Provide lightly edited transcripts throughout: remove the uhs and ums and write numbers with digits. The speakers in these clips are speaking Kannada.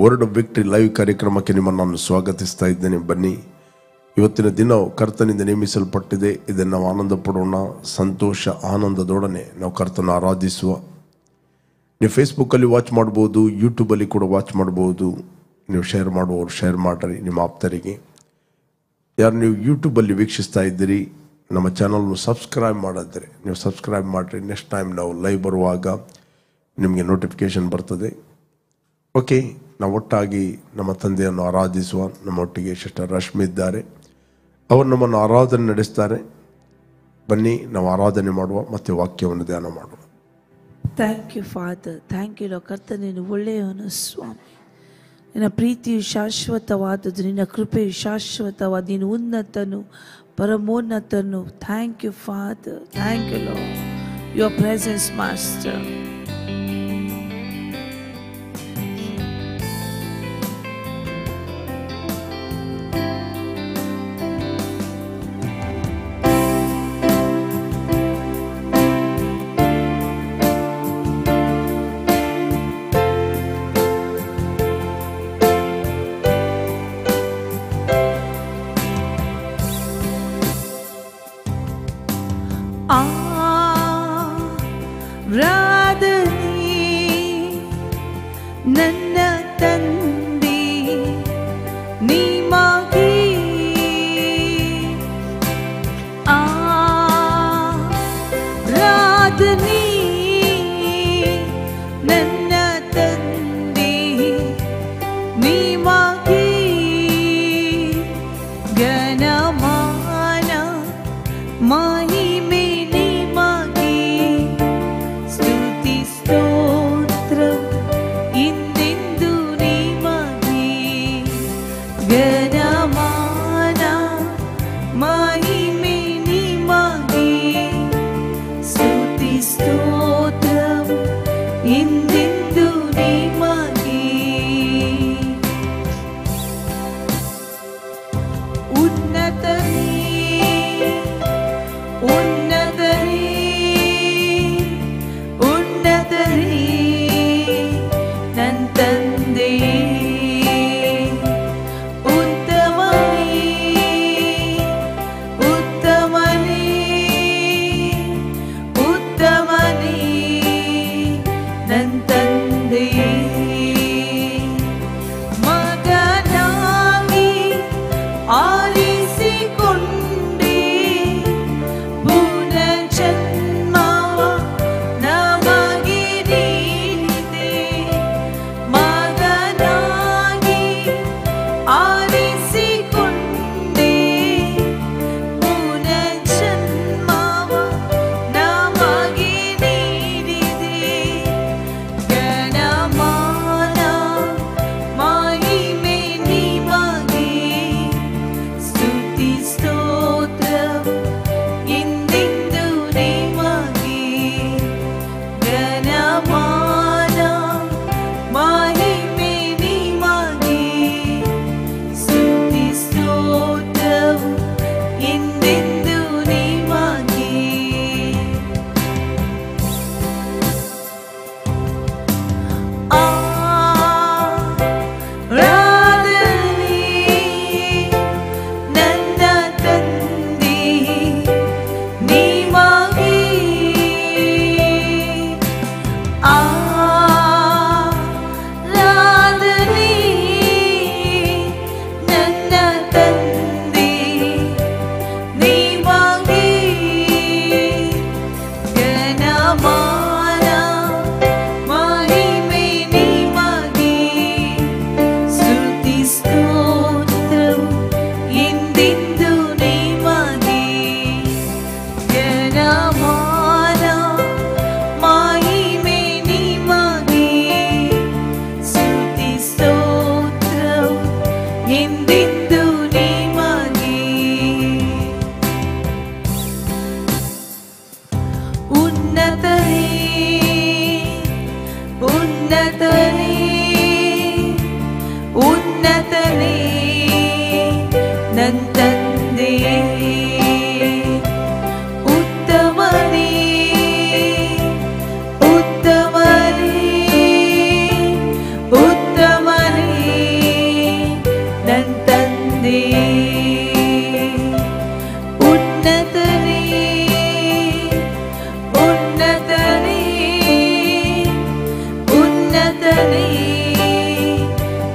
ವರ್ಡ್ ಆಫ್ ವಿಕ್ಟರಿ ಲೈವ್ ಕಾರ್ಯಕ್ರಮಕ್ಕೆ ನಿಮ್ಮನ್ನು ನಾನು ಸ್ವಾಗತಿಸ್ತಾ ಇದ್ದೇನೆ. ಬನ್ನಿ, ಇವತ್ತಿನ ದಿನ ಕರ್ತನಿಂದ ನೇಮಿಸಲ್ಪಟ್ಟಿದೆ. ಇದನ್ನು ನಾವು ಆನಂದ ಪಡೋಣ. ಸಂತೋಷ ಆನಂದದೊಡನೆ ನಾವು ಕರ್ತನ ಆರಾಧಿಸುವ. ನೀವು ಫೇಸ್ಬುಕ್ಕಲ್ಲಿ ವಾಚ್ ಮಾಡ್ಬೋದು, ಯೂಟ್ಯೂಬಲ್ಲಿ ಕೂಡ ವಾಚ್ ಮಾಡ್ಬೋದು. ನೀವು ಶೇರ್ ಮಾಡುವವರು ಶೇರ್ ಮಾಡಿರಿ ನಿಮ್ಮ ಆಪ್ತರಿಗೆ. ಯಾರು ನೀವು ಯೂಟ್ಯೂಬಲ್ಲಿ ವೀಕ್ಷಿಸ್ತಾ ಇದ್ದೀರಿ, ನಮ್ಮ ಚಾನಲ್ನು ಸಬ್ಸ್ಕ್ರೈಬ್ ಮಾಡಿದ್ರೆ ನೀವು ಸಬ್ಸ್ಕ್ರೈಬ್ ಮಾಡಿರಿ. ನೆಕ್ಸ್ಟ್ ಟೈಮ್ ನಾವು ಲೈವ್ ಬರುವಾಗ ನಿಮಗೆ ನೋಟಿಫಿಕೇಷನ್ ಬರ್ತದೆ. ಓಕೆ, ನಾವು ಒಟ್ಟಾಗಿ ನಮ್ಮ ತಂದೆಯನ್ನು ಆರಾಧಿಸುವ. ನಮ್ಮೊಟ್ಟಿಗೆ ಸಿಸ್ಟರ್ ರಶ್ಮಿ ಇದ್ದಾರೆ, ಅವರು ನಮ್ಮನ್ನು ಆರಾಧನೆ ನಡೆಸ್ತಾರೆ. ಬನ್ನಿ, ನಾವು ಆರಾಧನೆ ಮಾಡುವ, ಮತ್ತೆ ವಾಕ್ಯವನ್ನು ಧ್ಯಾನ ಮಾಡುವ. Thank you father, thank you ಕರ್ತನೆ. ನೀನು ಒಳ್ಳೆಯವನು ಸ್ವಾಮಿ. ನಿನ್ನ ಪ್ರೀತಿಯು ಶಾಶ್ವತವಾದದ್ದು, ನಿನ್ನ ಕೃಪೆಯು ಶಾಶ್ವತವಾದ, ನೀನು ಉನ್ನತನು, ಪರಮೋನ್ನತನು. Thank you father, thank you Lord, your presence master. ನನ್ನ ತಂದೆ ನಿಮಗೆ ಆರಾಧನೆ, ನನ್ನ ತಂದೆ ನಿಮಗೆ ಘನಮಾನ ಮಹಿಮೆ, ನಿಮಗೆ ಸ್ತುತಿ ಸ್ತೋತ್ರ ಇಂದೆಂದು, ನಿಮಗೆ ಘನಮಾನ ಮಹಿಮೆ, ನಿಮಗೆ ಸ್ತುತಿ ಸ್ತೋತ್ರ ಇಂದೆಂದು, ನಿಮಗೆ ಉನ್ನತನೇ ಉನ್ನತನೇ ಉನ್ನತನೇ ನನ್ನ ತಂದೆ, ಉತ್ತಮನೇ ಉತ್ತಮನೇ ಉತ್ತಮನೇ ನನ್ನ ತಂದೆ. ಮಗನಾಗಿ ಆರಿಸಿಕೊಂಡೆ, ಪುನರ್ಜನ್ಮವ ನಮಗೆ ನೀಡಿದೆ.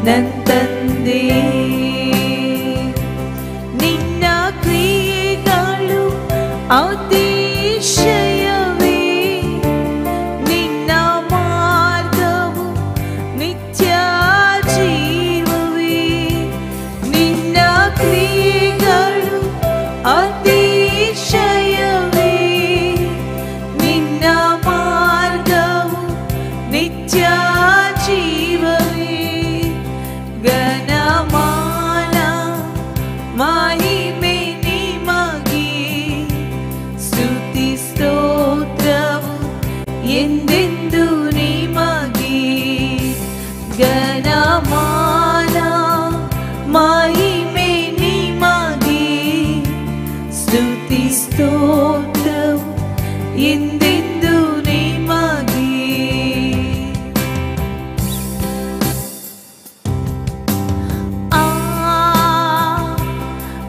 ನನ್ನ ತಂದೆ. ನಿನ್ನ ಕ್ರಿಯೆಗಳು ಅತಿಶಯವೇ, ನಿನ್ನ ಮಾರ್ಗವು ನಿತ್ಯ ಜೀವವೇ. ನಿನ್ನ ಕ್ರಿಯೆಗಳು ಅತಿಶಯವೇ, ನಿನ್ನ ಮಾರ್ಗವು ನಿತ್ಯ ಜೀವವೇ. ಘನಮಾನ ಮಹಿಮೆ ನಿಮಗೆ, ಸ್ತುತಿ ಸ್ತೋತ್ರವು ಎಂದೆಂದು ನಿಮಗೆ. ಘನಮಾನ ಮಹಿಮೆ ನಿಮಗೆ, ಸ್ತುತಿ ಸ್ತೋತ್ರವು ಎಂದೆಂದು ನಿಮಗೆ.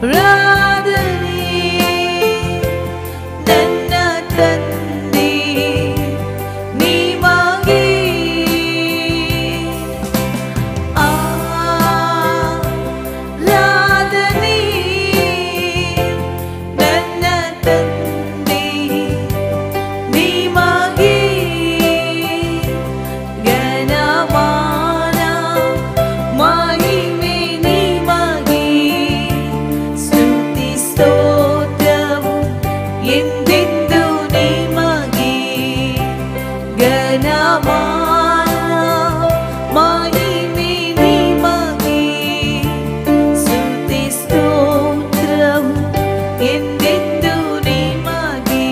ಆರಾಧನೆ ನನ್ನ ತಂದೆ ನಿಮಗೆ. ಆರಾಧನೆ ನನ್ನ ತಂದೆ ನಿಮಗೆ. ಘನಮಾನ ಮಹಿಮೆ ನಿಮಗೆ, ಸ್ತುತಿ ಸ್ತೋತ್ರವು ಎಂದೆಂದು ನಿಮಗೆ. ಘನಮಾನ ಮಹಿಮೆ ನಿಮಗೆ, ಸ್ತುತಿ ಸ್ತೋತ್ರವು ಎಂದೆಂದು ನಿಮಗೆ.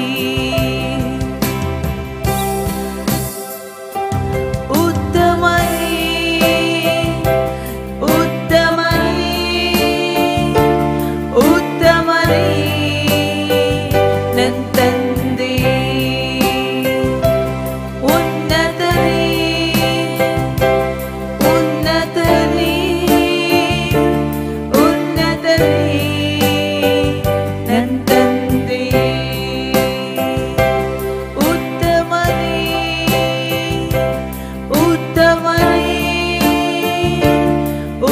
ಉತ್ತಮನೇ ಉತ್ತಮನೇ ಉತ್ತಮನೇ ನನ್ನ ತಂದೆ. ಉನ್ನತನೇ ಉನ್ನತನೇ ಉನ್ನತನೇ ನನ್ನ ತಂದೆ. ಉತ್ತಮನೇ ಉತ್ತಮನೇ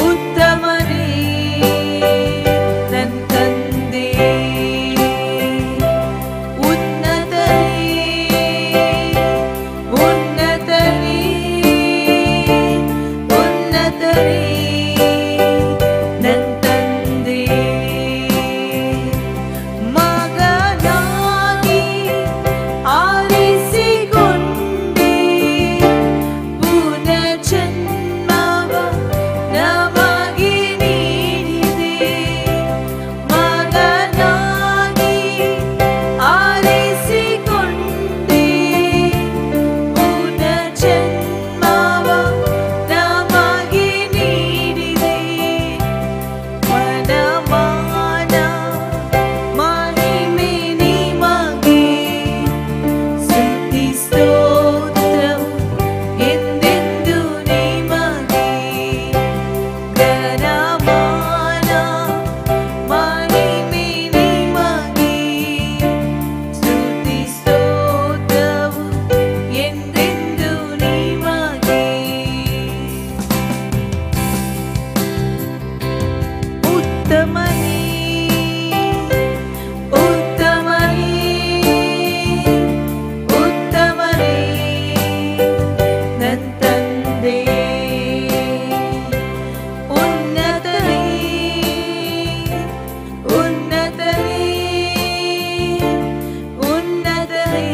ಉತ್ತಮನೇ ನನ್ನ ತಂದೆ. ಉನ್ನತನೇ ಉನ್ನತನೇ ಉನ್ನತನೇ ನನ್ನ ತಂದೆ. ಮಗನಾಗಿ ಆರಿಸಿಕೊಂಡೆ, ಪುನರ್ಜನ್ಮವ ನಮಗೆ ನೀಡಿದೆ. ಮಗನಾಗಿ ಆರಿಸಿಕೊಂಡೆ, ಪುನರ್ಜನ್ಮವ ನಮಗೆ ನೀಡಿದೆ. ಘನಮಾನ ಮಹಿಮೆ ನಿಮಗೆ, ಸ್ತುತಿ ಸ್ತೋತ್ರವು ಎಂದೆಂದು ನಿಮಗೆ. ಘನಮಾನ ಮಹಿಮೆ ನಿಮಗೆ, ಸ್ತುತಿ ಸ್ತೋತ್ರವು ಎಂದೆಂದು ನಿಮಗೆ. ಉತ್ತಮನೇ ಉತ್ತಮನೇ ಉತ್ತಮನೇ ನನ್ನ ತಂದೆ. ಉನ್ನತನೇ ಉನ್ನತನೇ ಉನ್ನತನೇ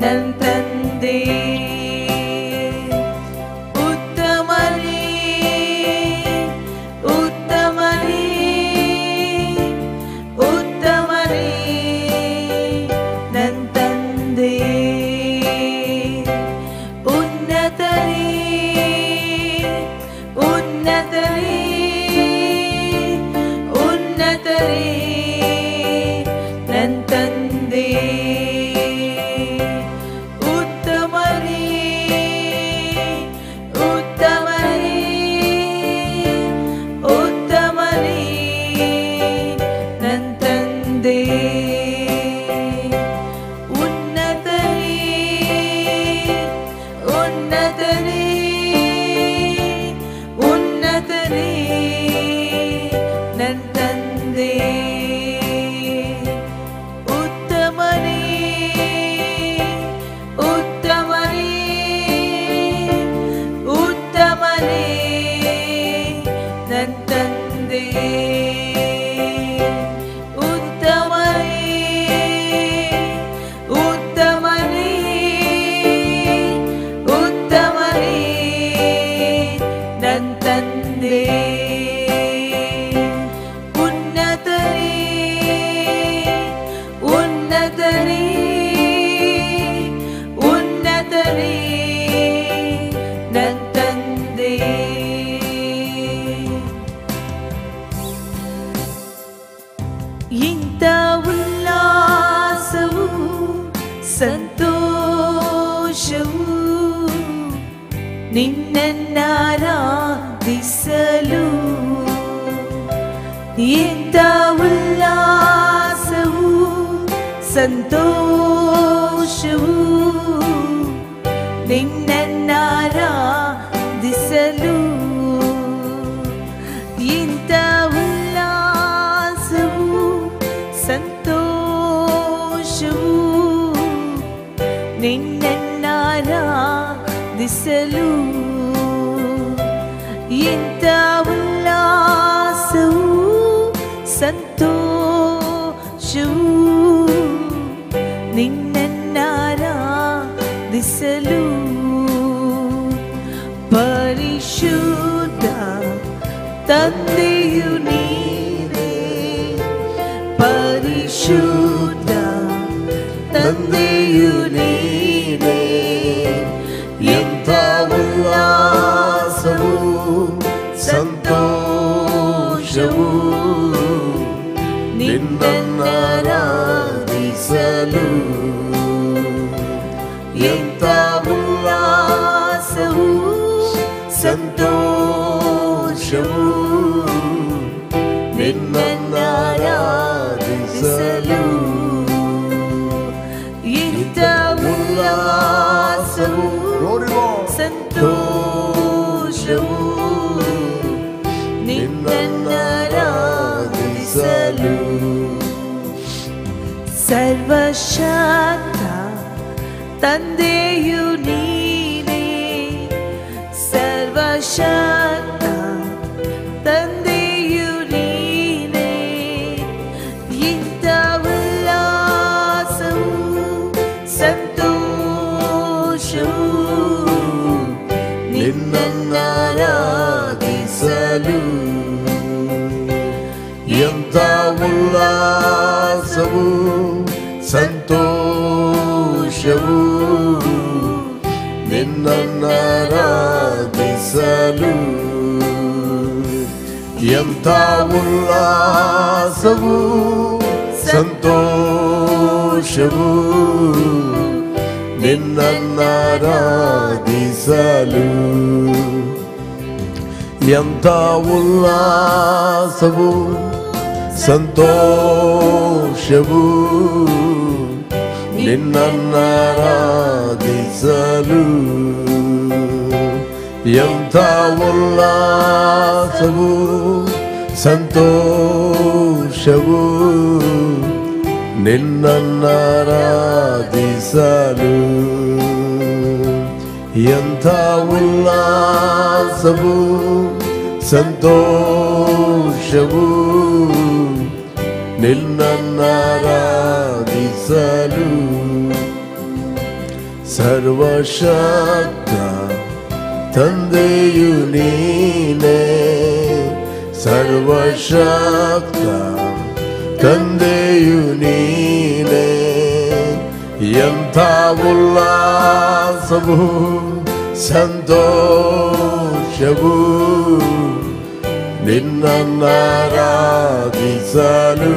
ನನ್ನ ತಂದೆ. ಉತ್ತಮನೇ ಉತ್ತಮನೇ ಉತ್ತಮನೇ ನನ್ನ ತಂದೆ. ಉನ್ನತನೇ ಉನ್ನತನೇ ಉನ್ನತನೇ ನನ್ನ ತಂದೆ. ಉತ್ತಮನೇ ಉತ್ತಮನೇ ಉತ್ತಮನೇ ನನ್ನ ತಂದೆ. ಉನ್ನತನೇ ಉನ್ನತನೇ ತಂದೆ ಉನ್ನತನೇ ಉನ್ನತನೇ ಉನ್ನತನೇ ನನ್ನ ತಂದೆ. ಇಂಥ ಉಲ್ಲಾಸವು ಸಂತೋಷವು ನಿನ್ನನ್ನಾರಾಧಿಸಲು. ಇಂಥ ಉಲ್ಲಾಸವು ಸಂತೋಷವು ನಿನ್ನನ್ನಾರಾಧಿಸಲು. ಇಂಥ ಉಲ್ಲಾಸವು ಸಂತೋಷವು ನಿನ್ನನ್ನಾರಾಧಿಸಲು. ಇಂಥ ಉಲ್ಲಾಸವು ಸಂತೋಷವು ನಿನ್ನನ್ನಾರಾಧಿಸಲು. ಪರಿಶುದ್ಧ ತಂದೆಯು ನೀನೇ, ಪರಿಶುದ್ಧ ತಂದೆಯು ನೀನೇ. ಎಂಥ ಉಲ್ಲಾಸವು ಸಂತೋಷವು ನಿನ್ನನ್ನಾರಾಧಿಸಲು. ಎಂಥ ಉಲ್ಲಾಸವು ಸಂತೋಷವು ನಿನ್ನನ್ನಾರಾಧಿಸಲು. ಎಂಥ ಉಲ್ಲಾಸವು ಸಂತೋಷವು ನಿನ್ನನ್ನಾರಾಧಿಸಲು. ಸರ್ವಶಕ್ತ ತಂದೆಯು ನೀನೇ, ಸರ್ವಶಕ್ತ ತಂದೆಯು ನೀನೇ. ಇಂಥ ಉಲ್ಲಾಸವು ಸಂತೋಷವು ನಿನ್ನನ್ನಾರಾಧಿಸಲು. ಎಂಥ ಉಲ್ಲಾಸವು ಸಂತೋಷವು ನಿನ್ನನ್ನಾರಾಧಿಸಲು. ಎಂಥ ಉಲ್ಲಾಸವು ಸಂತೋಷವು ನಿನ್ನನ್ನಾರಾಧಿಸಲು. ಎಂಥ ಉಲ್ಲಾಸವು ಸಂತೋಷವು ನಿನ್ನನ್ನಾರಾಧಿಸಲು. ಎಂಥ ಉಲ್ಲಾಸವು ಸಂತೋಷವು ನಿನ್ನನ್ನಾರಾಧಿಸಲು. ಎಂಥ ಉಲ್ಲಾಸವು ಸಂತೋಷವು ನಿನ್ನನ್ನಾರಾಧಿಸಲು. ಸರ್ವಶಕ್ತ ತಂದೆಯು ನೀನೇ, ಸರ್ವಶಕ್ತ ತಂದೆಯು ನೀನೇ. ಎಂಥ ಉಲ್ಲಾಸವು ಸಂತೋಷವು ನಿನ್ನನ್ನಾರಾಧಿಸಲು.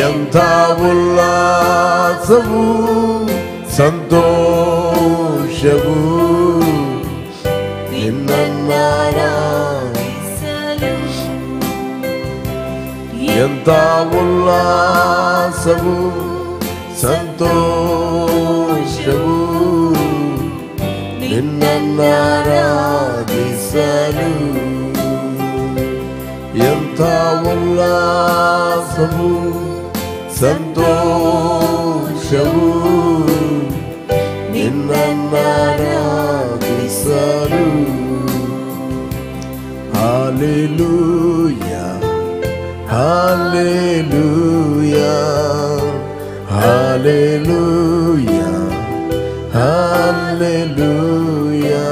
ಎಂಥ ಉಲ್ಲಾಸವು ಸಂತೋಷವು ನಿನ್ನನ್ನಾರಾಧಿಸಲು. ಎಂಥ ಉಲ್ಲಾಸವು ಸಂತೋಷವು ನಿನ್ನನ್ನಾರಾಧಿಸಲು. ಎಂಥ ಉಲ್ಲಾಸವು ಸಂತೋಷವು ನಿನ್ನನ್ನಾರಾಧಿಸಲು. Hallelujah, Hallelujah, Hallelujah, Hallelujah.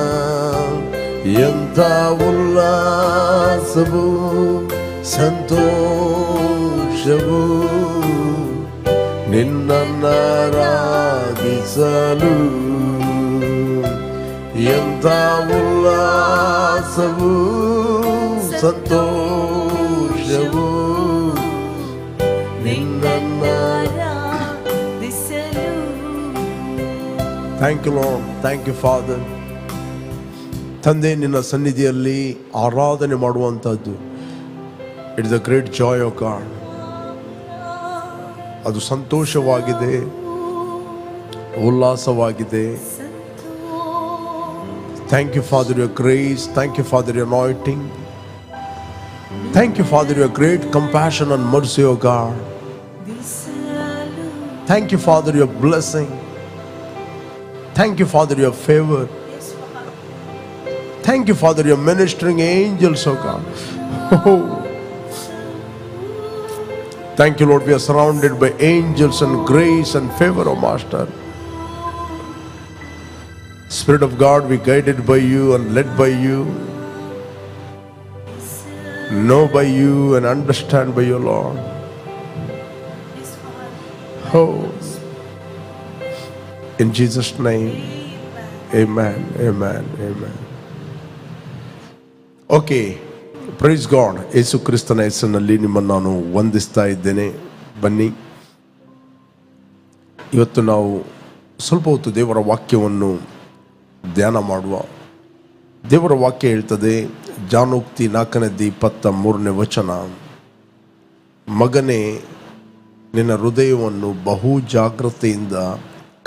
ಎಂಥ ಉಲ್ಲಾಸವು ಸಂತೋಷವು ನಿನ್ನನ್ನಾರಾಧಿಸಲು. ಎಂಥ ಉಲ್ಲಾಸವು ಸಂತೋಷವು ನಿನ್ನನ್ನಾರಾಧಿಸಲು. Thank you Lord, thank you father. ತಂದೆ, ನಿನ್ನ ಸನ್ನಿಧಿಯಲ್ಲಿ ಆರಾಧನೆ ಮಾಡುವಂಥದ್ದು it is a great joy of God. ಅದು ಸಂತೋಷವಾಗಿದೆ, ಉಲ್ಲಾಸವಾಗಿದೆ. Thank you Father your grace, thank you Father your anointing, thank you Father your great compassion and mercy O God. Thank you Father your blessing, thank you Father your favour, thank you Father, your ministering angels, oh God. Oh. Thank you Lord, we are surrounded by angels and grace and favor, oh Master. Spirit of God, we guided by you and led by you, know by you and understand by you, Lord. Oh, in Jesus' name, amen, amen, amen. Okay, praise God. Yesu ಕ್ರಿಸ್ತನ ಹೆಸರಿನಲ್ಲಿ ನಿಮ್ಮನ್ನು ನಾನು ವಂದಿಸ್ತಾ ಇದ್ದೇನೆ. ಬನ್ನಿ, ಇವತ್ತು ನಾವು ಸ್ವಲ್ಪ ಹೊತ್ತು ದೇವರ ವಾಕ್ಯವನ್ನು ಧ್ಯಾನ ಮಾಡುವ. ದೇವರ ವಾಕ್ಯ ಹೇಳ್ತದೆ, ಜಾನೋಕ್ತಿ 4:23 ಮಗನೇ, ನಿನ್ನ ಹೃದಯವನ್ನು ಬಹು ಜಾಗ್ರತೆಯಿಂದ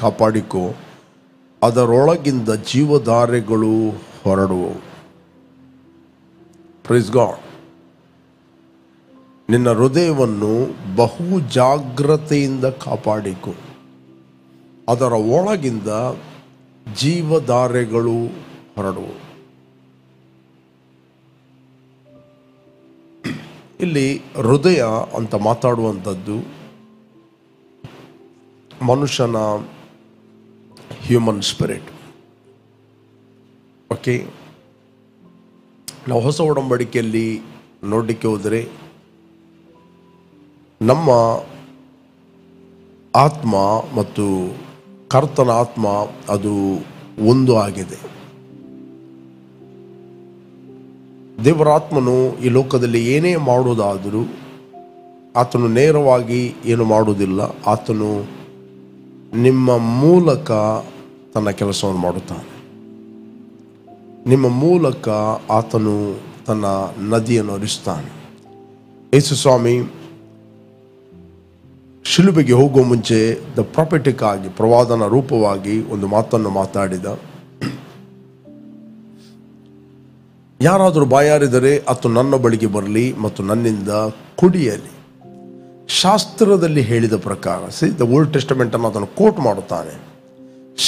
ಕಾಪಾಡಿಕೋ, ಅದರೊಳಗಿಂದ ಜೀವಧಾರೆಗಳು ಹೊರಡುವವು. Praise God. ನಿನ್ನ ಹೃದಯವನ್ನು ಬಹು ಜಾಗ್ರತೆಯಿಂದ ಕಾಪಾಡಿಕೊ, ಅದರ ಒಳಗಿಂದ ಜೀವಧಾರೆಗಳು ಹೊರಡುವು. ಇಲ್ಲಿ ಹೃದಯ ಅಂತ ಮಾತಾಡುವಂಥದ್ದು ಮನುಷ್ಯನ ಹ್ಯೂಮನ್ ಸ್ಪಿರಿಟ್. ಓಕೆ, ನಾವು ಹೊಸ ಒಡಂಬಡಿಕೆಯಲ್ಲಿ ನೋಡಲಿಕ್ಕೆ ಹೋದರೆ ನಮ್ಮ ಆತ್ಮ ಮತ್ತು ಕರ್ತನ ಆತ್ಮ ಅದು ಒಂದು ಆಗಿದೆ. ದೇವರ ಆತ್ಮನು ಈ ಲೋಕದಲ್ಲಿ ಏನೇ ಮಾಡುವುದಾದರೂ ಆತನು ನೇರವಾಗಿ ಏನು ಮಾಡುವುದಿಲ್ಲ. ಆತನು ನಿಮ್ಮ ಮೂಲಕ ತನ್ನ ಕೆಲಸವನ್ನು ಮಾಡುತ್ತಾನೆ. ನಿಮ್ಮ ಮೂಲಕ ಆತನು ತನ್ನ ನದಿಯನ್ನು ಹರಿಸ್ತಾನೆ. ಯೇಸು ಸ್ವಾಮಿ ಶಿಲುಬೆಗೆ ಹೋಗುವ ಮುಂಚೆ ದ ಪ್ರಾಫೆಟಿಕ್ ಆಗಿ, ಪ್ರವಾದನ ರೂಪವಾಗಿ ಒಂದು ಮಾತನ್ನು ಮಾತಾಡಿದ. ಯಾರಾದರೂ ಬಾಯಾರಿದರೆ ಆತ ನನ್ನ ಬಳಿಗೆ ಬರಲಿ ಮತ್ತು ನನ್ನಿಂದ ಕುಡಿಯಲಿ. ಶಾಸ್ತ್ರದಲ್ಲಿ ಹೇಳಿದ ಪ್ರಕಾರ, ದ ಓಲ್ಡ್ ಟೆಸ್ಟಮೆಂಟ್ ಅನ್ನು ಅದನ್ನು ಕೋಟ್ ಮಾಡುತ್ತಾನೆ.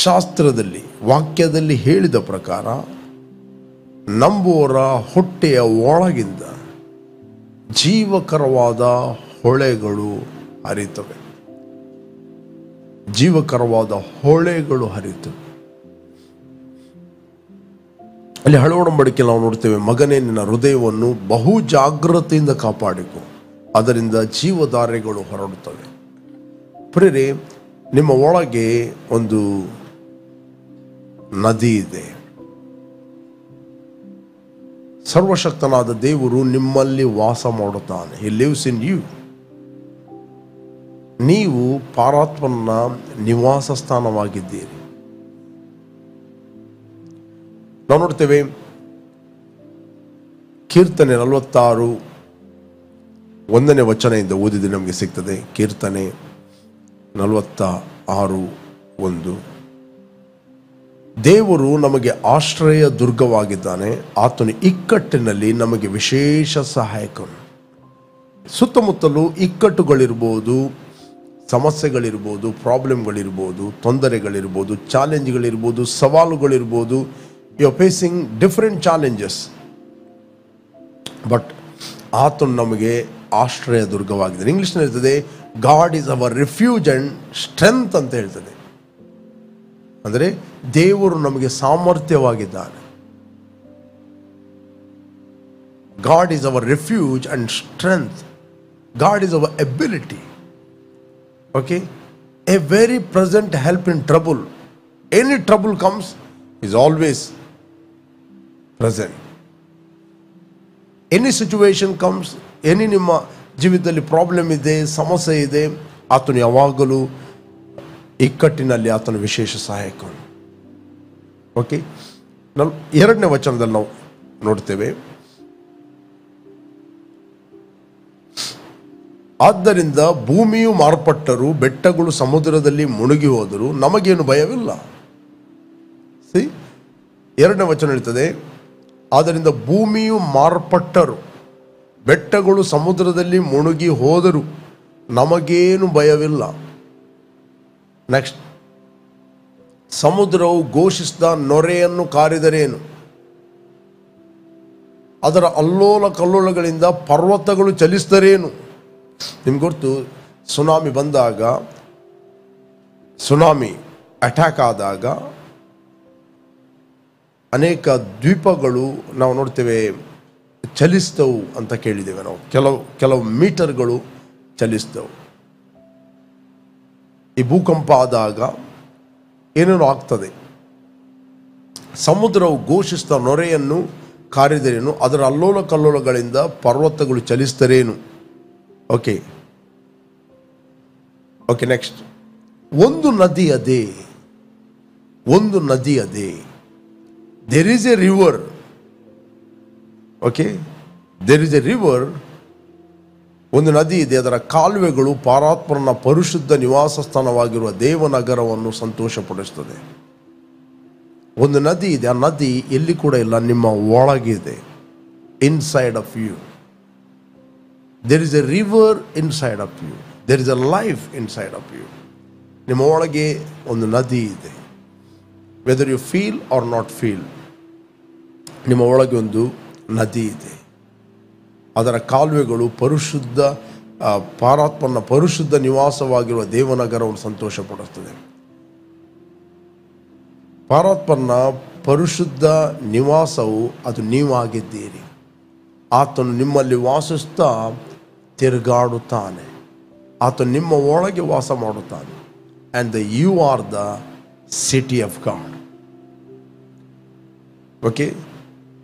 ಶಾಸ್ತ್ರದಲ್ಲಿ, ವಾಕ್ಯದಲ್ಲಿ ಹೇಳಿದ ಪ್ರಕಾರ ನಂಬುವರ ಹೊಟ್ಟೆಯ ಒಳಗಿಂದ ಜೀವಕರವಾದ ಹೊಳೆಗಳು ಹರಿತವೆ. ಜೀವಕರವಾದ ಹೊಳೆಗಳು ಹರಿತವೆ. ಅಲ್ಲಿ ಹಳೆ ಒಡಂಬಡಿಕೆಯಲ್ಲಿ ನಾವು ನೋಡ್ತೇವೆ, ಮಗನೇ, ನಿನ್ನ ಹೃದಯವನ್ನು ಬಹು ಜಾಗ್ರತೆಯಿಂದ ಕಾಪಾಡಿಕೊ, ಅದರಿಂದ ಜೀವಧಾರೆಗಳು ಹೊರಡುತ್ತವೆ. ಪ್ರಿಯರೇ, ನಿಮ್ಮ ಒಳಗೆ ಒಂದು ನದಿ ಇದೆ. ಸರ್ವಶಕ್ತನಾದ ದೇವರು ನಿಮ್ಮಲ್ಲಿ ವಾಸ ಮಾಡುತ್ತಾನೆ. He lives in you. ನೀವು ಪಾರಾತ್ಮನ ನಿವಾಸ ಸ್ಥಾನವಾಗಿದ್ದೀರಿ. ನಾವು ನೋಡ್ತೇವೆ, ಕೀರ್ತನೆ 46:1 ಓದಿದ್ರೆ ನಮಗೆ ಸಿಗ್ತದೆ. ಕೀರ್ತನೆ 46:1. ದೇವರು ನಮಗೆ ಆಶ್ರಯ ದುರ್ಗವಾಗಿದ್ದಾನೆ, ಆತನು ಇಕ್ಕಟ್ಟಿನಲ್ಲಿ ನಮಗೆ ವಿಶೇಷ ಸಹಾಯಕನು. ಸುತ್ತಮುತ್ತಲೂ ಇಕ್ಕಟ್ಟುಗಳಿರ್ಬೋದು, ಸಮಸ್ಯೆಗಳಿರ್ಬೋದು, ಪ್ರಾಬ್ಲಮ್ಗಳಿರ್ಬೋದು, ತೊಂದರೆಗಳಿರ್ಬೋದು, ಚಾಲೆಂಜ್ಗಳಿರ್ಬೋದು, ಸವಾಲುಗಳಿರ್ಬೋದು. You are facing different challenges, but ಆತನು ನಮಗೆ ಆಶ್ರಯ ದುರ್ಗವಾಗಿದೆ. ಇಂಗ್ಲಿಷ್ನಲ್ಲಿ ಹೇಳ್ತದೆ, God is our refuge and strength ಅಂತ ಹೇಳ್ತದೆ. ಅಂದರೆ ದೇವರು ನಮಗೆ ಸಾಮರ್ಥ್ಯವಾಗಿದ್ದಾನೆ. God is our refuge and strength. God is our ability. Okay? A very present help in trouble. Any trouble comes, is always present. Any situation comes, any ನಿಮ್ಮ ಜೀವಿತದಲ್ಲಿ ಪ್ರಾಬ್ಲಮ್ ಇದೆ, ಸಮಸ್ಯೆ ಇದೆ, ಆತನು ಯಾವಾಗಲೂ ಇಕ್ಕಟ್ಟಿನಲ್ಲಿ ಆತನ ವಿಶೇಷ ಸಹಾಯಕನು. ಓಕೆ, 2ನೇ ವಚನದಲ್ಲಿ ನಾವು ನೋಡ್ತೇವೆ. ಆದ್ದರಿಂದ ಭೂಮಿಯು ಮಾರ್ಪಟ್ಟರು, ಬೆಟ್ಟಗಳು ಸಮುದ್ರದಲ್ಲಿ ಮುಳುಗಿ ಹೋದರು, ನಮಗೇನು ಭಯವಿಲ್ಲ. 2ನೇ ವಚನ ಹೇಳ್ತದೆ, ಆದ್ದರಿಂದ ಭೂಮಿಯು ಮಾರ್ಪಟ್ಟರು, ಬೆಟ್ಟಗಳು ಸಮುದ್ರದಲ್ಲಿ ಮುಳುಗಿ ಹೋದರು, ನಮಗೇನು ಭಯವಿಲ್ಲ. ನೆಕ್ಸ್ಟ್, ಸಮುದ್ರವು ಘೋಷಿಸಿದ ನೊರೆಯನ್ನು ಕಾರಿದರೇನು, ಅದರ ಅಲ್ಲೋಲ ಕಲ್ಲೋಲಗಳಿಂದ ಪರ್ವತಗಳು ಚಲಿಸಿದರೇನು. ನಿಮ್ಗೆ ಗೊತ್ತು, ಸುನಾಮಿ ಬಂದಾಗ, ಸುನಾಮಿ ಅಟ್ಯಾಕ್ ಆದಾಗ ಅನೇಕ ದ್ವೀಪಗಳು ನಾವು ನೋಡ್ತೇವೆ ಚಲಿಸ್ತವು ಅಂತ ಕೇಳಿದ್ದೇವೆ ನಾವು. ಕೆಲವು ಮೀಟರ್ಗಳು ಚಲಿಸ್ತವು. ಈ ಭೂಕಂಪ ಆದಾಗ ಏನೇನೋ ಆಗ್ತದೆ. ಸಮುದ್ರವು ಘೋಷಿಸಿದ ನೊರೆಯನ್ನು ಕಾರಿದರೇನು, ಅದರ ಅಲ್ಲೋಲ ಕಲ್ಲೋಲಗಳಿಂದ ಪರ್ವತಗಳು ಚಲಿಸಿದರೇನು. ಓಕೆ, ನೆಕ್ಸ್ಟ್, ಒಂದು ನದಿ ಅದೇ, ಒಂದು ನದಿ ಅದೇ. There is a river. Okay, there is a river. ಒಂದು ನದಿ ಇದೆ, ಅದರ ಕಾಲುವೆಗಳು ಪರಾತ್ಪರನ ಪರಿಶುದ್ಧ ನಿವಾಸ ಸ್ಥಾನವಾಗಿರುವ ದೇವನಗರವನ್ನು ಸಂತೋಷಪಡಿಸುತ್ತದೆ. ಒಂದು ನದಿ ಇದೆ, ಆ ನದಿ ಎಲ್ಲಿ ಕೂಡ ಇಲ್ಲ, ನಿಮ್ಮ ಒಳಗಿದೆ, inside of you. There is a river inside of you, there is a life inside of you. ನಿಮ್ಮ ಒಳಗೆ ಒಂದು ನದಿ ಇದೆ. Whether you feel or not feel, ನಿಮ್ಮ ಒಳಗೆ ಒಂದು ನದಿ ಇದೆ. ಅದರ ಕಾಲುವೆಗಳು ಪರಿಶುದ್ಧ ಪರಾತ್ಮನ ಪರಿಶುದ್ಧ ನಿವಾಸವಾಗಿರುವ ದೇವನಗರವನ್ನು ಸಂತೋಷಪಡುತ್ತದೆ. ಪರಾತ್ಮನ ಪರಿಶುದ್ಧ ನಿವಾಸವು ಅದು ನೀವಾಗಿದ್ದೀರಿ. ಆತನು ನಿಮ್ಮಲ್ಲಿ ವಾಸಿಸ್ತಾ ತಿರುಗಾಡುತ್ತಾನೆ. ಆತನು ನಿಮ್ಮ ಒಳಗೆ ವಾಸ ಮಾಡುತ್ತಾನೆ. And you are the city of God. Okay,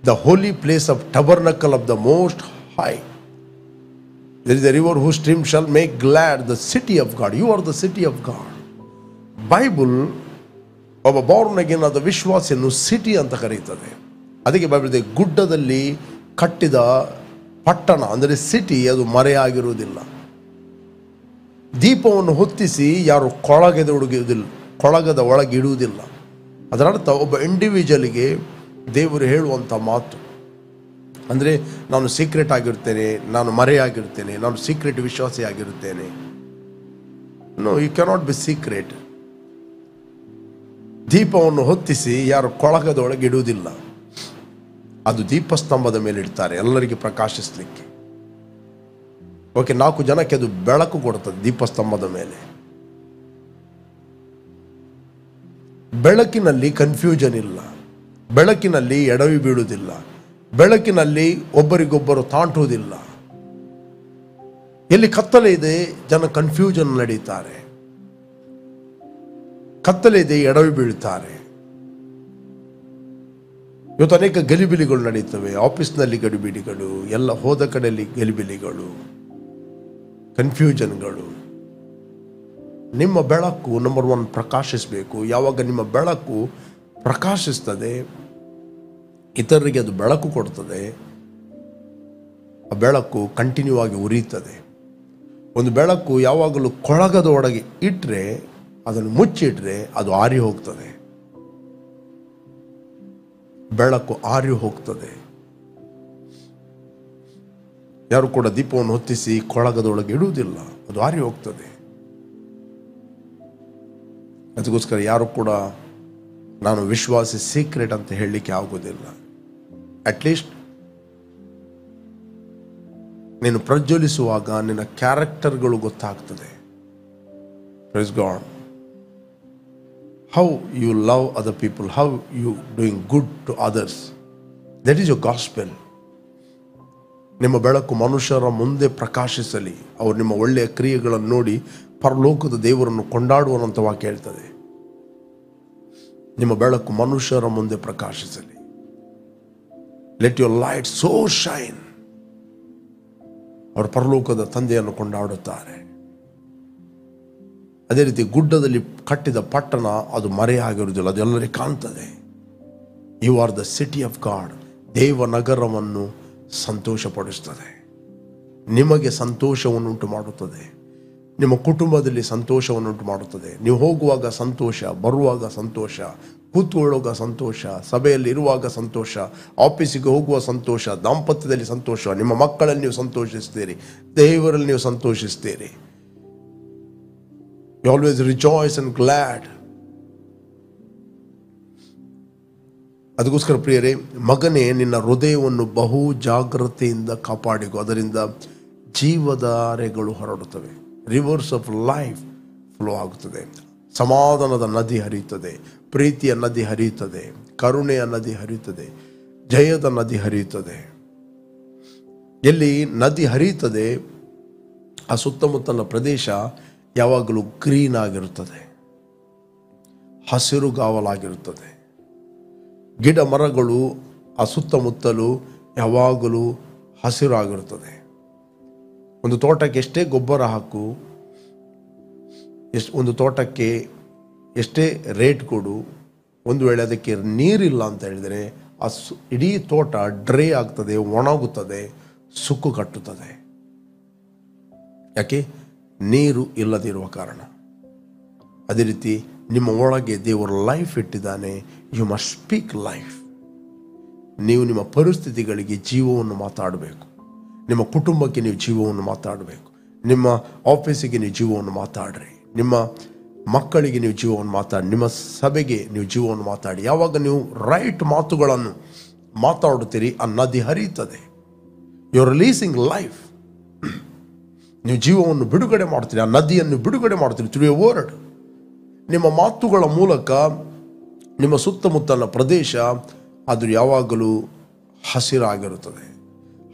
the holy place of tabernacle of the most high. There is a river whose stream shall make glad the city of God. You are the city of God. Bible ಒಬ್ಬ ಬಾರ್ನ್ ಅಗೇನ್ ಆದ ವಿಶ್ವಾಸಿಯನ್ನು ಸಿಟಿ ಅಂತ ಕರೀತದೆ. ಅದಕ್ಕೆ ಬೈಬಲ್ ಗುಡ್ಡದಲ್ಲಿ ಕಟ್ಟಿದ ಪಟ್ಟಣ ಅಂದರೆ ಸಿಟಿ, ಅದು ಮರೆಯಾಗಿರುವುದಿಲ್ಲ. ದೀಪವನ್ನು ಹೊತ್ತಿಸಿ ಯಾರು ಕೊಳಗದ ಒಳಗೆ ಇಡುವುದಿಲ್ಲ. ಅದರರ್ಥ ಒಬ್ಬ ಇಂಡಿವಿಜುವಲ್ಗೆ ದೇವರು ಹೇಳುವಂಥ ಮಾತು ಅಂದರೆ, ನಾನು ಸೀಕ್ರೆಟ್ ಆಗಿರ್ತೇನೆ, ನಾನು ಮರೆಯಾಗಿರ್ತೇನೆ, ನಾನು ಸೀಕ್ರೆಟ್ ವಿಶ್ವಾಸಿ ಆಗಿರುತ್ತೇನೆ. No, you cannot be secret. ದೀಪವನ್ನು ಹೊತ್ತಿಸಿ ಯಾರು ಕೊಳಗದೊಳಗೆ ಇಡುವುದಿಲ್ಲ. ಅದು ದೀಪಸ್ತಂಭದ ಮೇಲೆ ಇಡ್ತಾರೆ ಎಲ್ಲರಿಗೆ ಪ್ರಕಾಶಿಸಲಿಕ್ಕೆ. ಓಕೆ, 4 ಜನಕ್ಕೆ ಅದು ಬೆಳಕು ಕೊಡುತ್ತದೆ ದೀಪಸ್ತಂಭದ ಮೇಲೆ. ಬೆಳಕಿನಲ್ಲಿ ಕನ್ಫ್ಯೂಷನ್ ಇಲ್ಲ, ಬೆಳಕಿನಲ್ಲಿ ಎಡವಿ ಬೀಳುವುದಿಲ್ಲ, ಬೆಳಕಿನಲ್ಲಿ ಒಬ್ಬರಿಗೊಬ್ಬರು ತಾಂಟುವುದಿಲ್ಲ. ಎಲ್ಲಿ ಕತ್ತಲೆ ಇದೆ ಜನ ಕನ್ಫ್ಯೂಷನ್ ನಡೀತಾರೆ, ಕತ್ತಲೆ ಇದೆ ಎಡವಿ ಬೀಳುತ್ತಾರೆ. ಇವತ್ತು ಅನೇಕ ಗಲಿಬಿಲಿಗಳು ನಡೀತವೆ. ಆಫೀಸ್ನಲ್ಲಿ ಗಡಿಬಿಡಿಗಳು, ಎಲ್ಲ ಹೋದ ಕಡೆಯಲ್ಲಿ ಗಲಿಬಿಲಿಗಳು, ಕನ್ಫ್ಯೂಷನ್ಗಳು. ನಿಮ್ಮ ಬೆಳಕು ನಂಬರ್ 1 ಪ್ರಕಾಶಿಸಬೇಕು. ಯಾವಾಗ ನಿಮ್ಮ ಬೆಳಕು ಪ್ರಕಾಶಿಸ್ತದೆ, ಇತರರಿಗೆ ಅದು ಬೆಳಕು ಕೊಡ್ತದೆ, ಆ ಬೆಳಕು ಕಂಟಿನ್ಯೂ ಆಗಿ ಉರಿಯುತ್ತದೆ. ಒಂದು ಬೆಳಕು ಯಾವಾಗಲೂ ಕೊಳಗದ ಒಳಗೆ ಇಟ್ಟರೆ, ಅದನ್ನು ಮುಚ್ಚಿಟ್ರೆ ಅದು ಆರಿ ಹೋಗ್ತದೆ. ಬೆಳಕು ಆರಿ ಹೋಗ್ತದೆ. ಯಾರು ಕೂಡ ದೀಪವನ್ನು ಹೊತ್ತಿಸಿ ಕೊಳಗದೊಳಗೆ ಇಡುವುದಿಲ್ಲ, ಅದು ಆರಿ ಹೋಗ್ತದೆ. ಅದಕ್ಕೋಸ್ಕರ ಯಾರು ಕೂಡ ನಾನು ವಿಶ್ವಾಸಿ ಸೀಕ್ರೆಟ್ ಅಂತ ಹೇಳಲಿಕ್ಕೆ ಆಗೋದಿಲ್ಲ. ಅಟ್ಲೀಸ್ಟ್ ನೀನು ಪ್ರಜ್ವಲಿಸುವಾಗ ನಿನ್ನ ಕ್ಯಾರೆಕ್ಟರ್ಗಳು ಗೊತ್ತಾಗ್ತದೆ. Praise God. How you love other people, how you doing good to others, that is your gospel. ನಿಮ್ಮ ಬೆಳಕು ಮನುಷ್ಯರ ಮುಂದೆ ಪ್ರಕಾಶಿಸಲಿ, ಅವರು ನಿಮ್ಮ ಒಳ್ಳೆಯ ಕ್ರಿಯೆಗಳನ್ನು ನೋಡಿ ಪರಲೋಕದ ದೇವರನ್ನು ಕೊಂಡಾಡುವಂಥ ವಾಕ್ಯ ಹೇಳ್ತದೆ. ನಿಮ್ಮ ಬೆಳಕು ಮನುಷ್ಯರ ಮುಂದೆ ಪ್ರಕಾಶಿಸಲಿ. Let your light so shine. ಅವರು ಪರಲೋಕದ ತಂದೆಯನ್ನು ಕೊಂಡಾಡುತ್ತಾರೆ. ಅದೇ ರೀತಿ ಗುಡ್ಡದಲ್ಲಿ ಕಟ್ಟಿದ ಪಟ್ಟಣ ಅದು ಮರೆಯಾಗಿರುವುದಿಲ್ಲ, ಅದು ಎಲ್ಲರಿಗೂ ಕಾಣ್ತದೆ. You are the city of God. ದೇವನಗರವನ್ನು ಸಂತೋಷಪಡಿಸ್ತದೆ, ನಿಮಗೆ ಸಂತೋಷವನ್ನುಂಟು ಮಾಡುತ್ತದೆ, ನಿಮ್ಮ ಕುಟುಂಬದಲ್ಲಿ ಸಂತೋಷವನ್ನುಂಟು ಮಾಡುತ್ತದೆ. ನೀವು ಹೋಗುವಾಗ ಸಂತೋಷ, ಬರುವಾಗ ಸಂತೋಷ, ಕೂತ್ಕೊಳ್ಳುವಾಗ ಸಂತೋಷ, ಸಭೆಯಲ್ಲಿ ಇರುವಾಗ ಸಂತೋಷ, ಆಫೀಸಿಗೆ ಹೋಗುವ ಸಂತೋಷ, ದಾಂಪತ್ಯದಲ್ಲಿ ಸಂತೋಷ, ನಿಮ್ಮ ಮಕ್ಕಳಲ್ಲಿ ನೀವು ಸಂತೋಷಿಸ್ತೀರಿ, ದೇವರಲ್ಲಿ ನೀವು ಸಂತೋಷಿಸ್ತೀರಿ. You always rejoice and glad. ಅದಕ್ಕೋಸ್ಕರ ಪ್ರಿಯರೇ, ಮಗನೇ, ನಿನ್ನ ಹೃದಯವನ್ನು ಬಹು ಜಾಗ್ರತೆಯಿಂದ ಕಾಪಾಡಿಕೊ, ಅದರಿಂದ ಜೀವಧಾರೆಗಳು ಹೊರಡುತ್ತವೆ. ರಿವರ್ಸ್ ಆಫ್ ಲೈಫ್ ಫ್ಲೋ ಆಗುತ್ತದೆ. ಸಮಾಧಾನದ ನದಿ ಹರಿಯುತ್ತದೆ, ಪ್ರೀತಿಯ ನದಿ ಹರಿಯುತ್ತದೆ, ಕರುಣೆಯ ನದಿ ಹರಿಯುತ್ತದೆ, ಜಯದ ನದಿ ಹರಿಯುತ್ತದೆ. ಎಲ್ಲಿ ನದಿ ಹರಿಯುತ್ತದೆ ಆ ಸುತ್ತಮುತ್ತಲ ಪ್ರದೇಶ ಯಾವಾಗಲೂ ಗ್ರೀನ್ ಆಗಿರುತ್ತದೆ, ಹಸಿರುಗಾವಲಾಗಿರುತ್ತದೆ. ಗಿಡ ಮರಗಳು ಆ ಸುತ್ತಮುತ್ತಲು ಯಾವಾಗಲೂ ಹಸಿರಾಗಿರುತ್ತದೆ. ಒಂದು ತೋಟಕ್ಕೆ ಎಷ್ಟೇ ಗೊಬ್ಬರ ಹಾಕು, ಒಂದು ತೋಟಕ್ಕೆ ಎಷ್ಟೇ ರೇಟ್ ಕೊಡು, ಒಂದು ವೇಳೆ ಅದಕ್ಕೆ ನೀರಿಲ್ಲ ಅಂತ ಹೇಳಿದರೆ ಆ ಇಡೀ ತೋಟ ಡ್ರೈ ಆಗ್ತದೆ, ಒಣಗುತ್ತದೆ, ಸುಕ್ಕು ಕಟ್ಟುತ್ತದೆ. ಯಾಕೆ? ನೀರು ಇಲ್ಲದಿರುವ ಕಾರಣ. ಅದೇ ರೀತಿ ನಿಮ್ಮ ಒಳಗೆ ದೇವರು ಲೈಫ್ ಇಟ್ಟಿದ್ದಾನೆ. You must speak life. ನೀವು ನಿಮ್ಮ ಪರಿಸ್ಥಿತಿಗಳಿಗೆ ಜೀವವನ್ನು ಮಾತಾಡಬೇಕು, ನಿಮ್ಮ ಕುಟುಂಬಕ್ಕೆ ನೀವು ಜೀವವನ್ನು ಮಾತಾಡಬೇಕು, ನಿಮ್ಮ ಆಫೀಸಿಗೆ ನೀವು ಜೀವವನ್ನು ಮಾತಾಡ್ರಿ, ನಿಮ್ಮ ಮಕ್ಕಳಿಗೆ ನೀವು ಜೀವವನ್ನು ಮಾತಾಡಿ, ನಿಮ್ಮ ಸಭೆಗೆ ನೀವು ಜೀವವನ್ನು ಮಾತಾಡಿ. ಯಾವಾಗ ನೀವು ರೈಟ್ ಮಾತುಗಳನ್ನು ಮಾತಾಡುತ್ತೀರಿ, ಆ ನದಿ ಹರಿಯುತ್ತದೆ. You are releasing life. ನೀವು ಜೀವವನ್ನು ಬಿಡುಗಡೆ ಮಾಡ್ತೀರಿ, ಆ ನದಿಯನ್ನು ಬಿಡುಗಡೆ ಮಾಡ್ತೀರಿ ಥ್ರೂ ಎ ವರ್ಡ್. ನಿಮ್ಮ ಮಾತುಗಳ ಮೂಲಕ ನಿಮ್ಮ ಸುತ್ತಮುತ್ತಲ ಪ್ರದೇಶ ಅದು ಯಾವಾಗಲೂ ಹಸಿರಾಗಿರುತ್ತದೆ.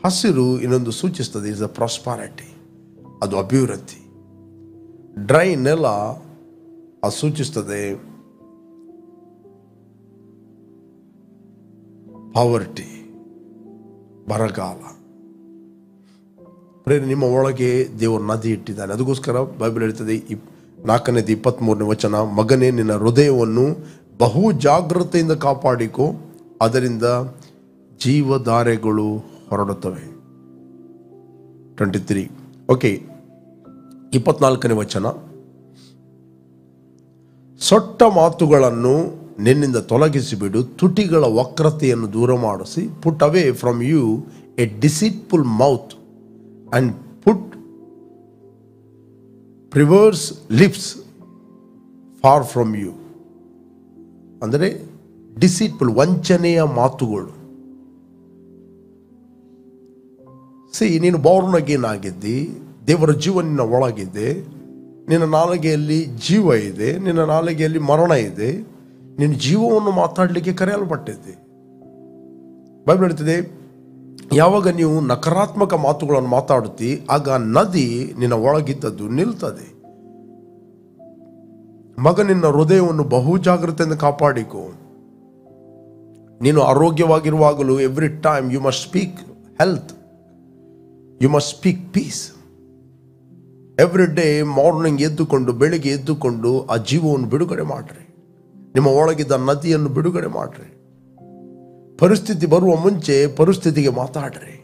ಹಸಿರು ಇನ್ನೊಂದು ಸೂಚಿಸ್ತದೆ ಇಸ್ ಅ ಪ್ರಾಸ್ಪರಿಟಿ, ಅದು ಅಭಿವೃದ್ಧಿ. ಡ್ರೈ ನೆಲ ಅದು ಸೂಚಿಸ್ತದೆ ಪಾವರ್ಟಿ, ಬರಗಾಲ. ನಿಮ್ಮ ಒಳಗೆ ದೇವರು ನದಿ ಇಟ್ಟಿದ್ದಾನೆ. ಅದಕ್ಕೋಸ್ಕರ ಬೈಬಲ್ ಹೇಳ್ತದೆ 4:23 ಮಗನೇ, ನಿನ್ನ ಹೃದಯವನ್ನು ಬಹು ಜಾಗ್ರತೆಯಿಂದ ಕಾಪಾಡಿಕೊ, ಅದರಿಂದ ಜೀವಧಾರೆಗಳು ಹೊರಡುತ್ತವೆ. 23. ಓಕೆ, 24 ಸೊಟ್ಟ ಮಾತುಗಳನ್ನು ನಿನ್ನಿಂದ ತೊಲಗಿಸಿಬಿಡು, ತುಟಿಗಳ ವಕ್ರತೆಯನ್ನು ದೂರ ಮಾಡಿಸಿ. Put away from you a deceitful mouth and put perverse lips far from you. ಅಂದರೆ ಡಿಸೀಟ್ಫುಲ್, ವಂಚನೆಯ ಮಾತುಗಳು. ನೀನು ಬಾರ್ನ್ ಅಗೇನ್ ಆಗಿದ್ದಿ, ದೇವರ ಜೀವ ನಿನ್ನ ಒಳಗಿದೆ, ನಿನ್ನ ನಾಲಿಗೆಯಲ್ಲಿ ಜೀವ ಇದೆ, ನಿನ್ನ ನಾಲಿಗೆಯಲ್ಲಿ ಮರಣ ಇದೆ, ನಿನ್ನ ಜೀವವನ್ನು ಮಾತಾಡಲಿಕ್ಕೆ ಕರೆಯಲ್ಪಟ್ಟಿದ್ದೆ. ಬೈಬಲ್ ಹೇಳ್ತದೆ, ಯಾವಾಗ ನೀವು ನಕಾರಾತ್ಮಕ ಮಾತುಗಳನ್ನು ಮಾತಾಡುತ್ತಿ, ಆಗ ನದಿ ನಿನ್ನ ಒಳಗಿದ್ದದ್ದು ನಿಲ್ತದೆ. ಮಗ, ನಿನ್ನ ಹೃದಯವನ್ನು ಬಹು ಜಾಗ್ರತೆಯಿಂದ ಕಾಪಾಡಿಕೊ. ನೀನು ಆರೋಗ್ಯವಾಗಿರುವಾಗಲೂ every time you must speak health, you must speak peace. Every day morning ಎದ್ದುಕೊಂಡು, ಬೆಳಿಗ್ಗೆ ಎದ್ದುಕೊಂಡು ಆ ಜೀವವನ್ನು ಬಿಡುಗಡೆ ಮಾಡ್ರಿ, ನಿಮ್ಮ ಒಳಗಿದ್ದ ನದಿಯನ್ನು ಬಿಡುಗಡೆ ಮಾಡ್ರಿ. ಪರಿಸ್ಥಿತಿ ಬರುವ ಮುಂಚೆ ಪರಿಸ್ಥಿತಿಗೆ ಮಾತಾಡ್ರಿ.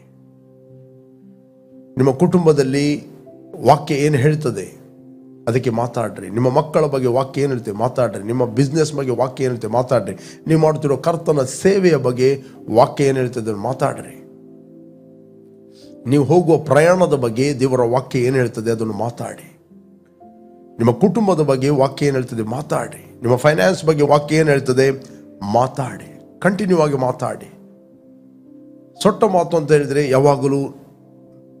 ನಿಮ್ಮ ಕುಟುಂಬದಲ್ಲಿ ವಾಕ್ಯ ಏನು ಹೇಳ್ತದೆ ಅದಕ್ಕೆ ಮಾತಾಡ್ರಿ. ನಿಮ್ಮ ಮಕ್ಕಳ ಬಗ್ಗೆ ವಾಕ್ಯ ಏನು ಹೇಳ್ತೇವೆ ಮಾತಾಡ್ರಿ. ನಿಮ್ಮ ಬಿಸ್ನೆಸ್ ಬಗ್ಗೆ ವಾಕ್ಯ ಏನು ಹೇಳ್ತೇವೆ ಮಾತಾಡ್ರಿ. ನೀವು ಮಾಡ್ತಿರೋ ಕರ್ತನ ಸೇವೆಯ ಬಗ್ಗೆ ವಾಕ್ಯ ಏನು ಹೇಳ್ತದೆ ಮಾತಾಡ್ರಿ. ನೀವು ಹೋಗುವ ಪ್ರಯಾಣದ ಬಗ್ಗೆ ದೇವರ ವಾಕ್ಯ ಏನು ಹೇಳ್ತದೆ ಅದನ್ನು ಮಾತಾಡಿ. ನಿಮ್ಮ ಕುಟುಂಬದ ಬಗ್ಗೆ ವಾಕ್ಯ ಏನು ಹೇಳ್ತದೆ ಮಾತಾಡಿ. ನಿಮ್ಮ ಫೈನಾನ್ಸ್ ಬಗ್ಗೆ ವಾಕ್ಯ ಏನು ಹೇಳ್ತದೆ ಮಾತಾಡಿ. ಕಂಟಿನ್ಯೂ ಆಗಿ ಮಾತಾಡಿ. ಸೊಟ್ಟ ಮಾತು ಅಂತ ಹೇಳಿದರೆ ಯಾವಾಗಲೂ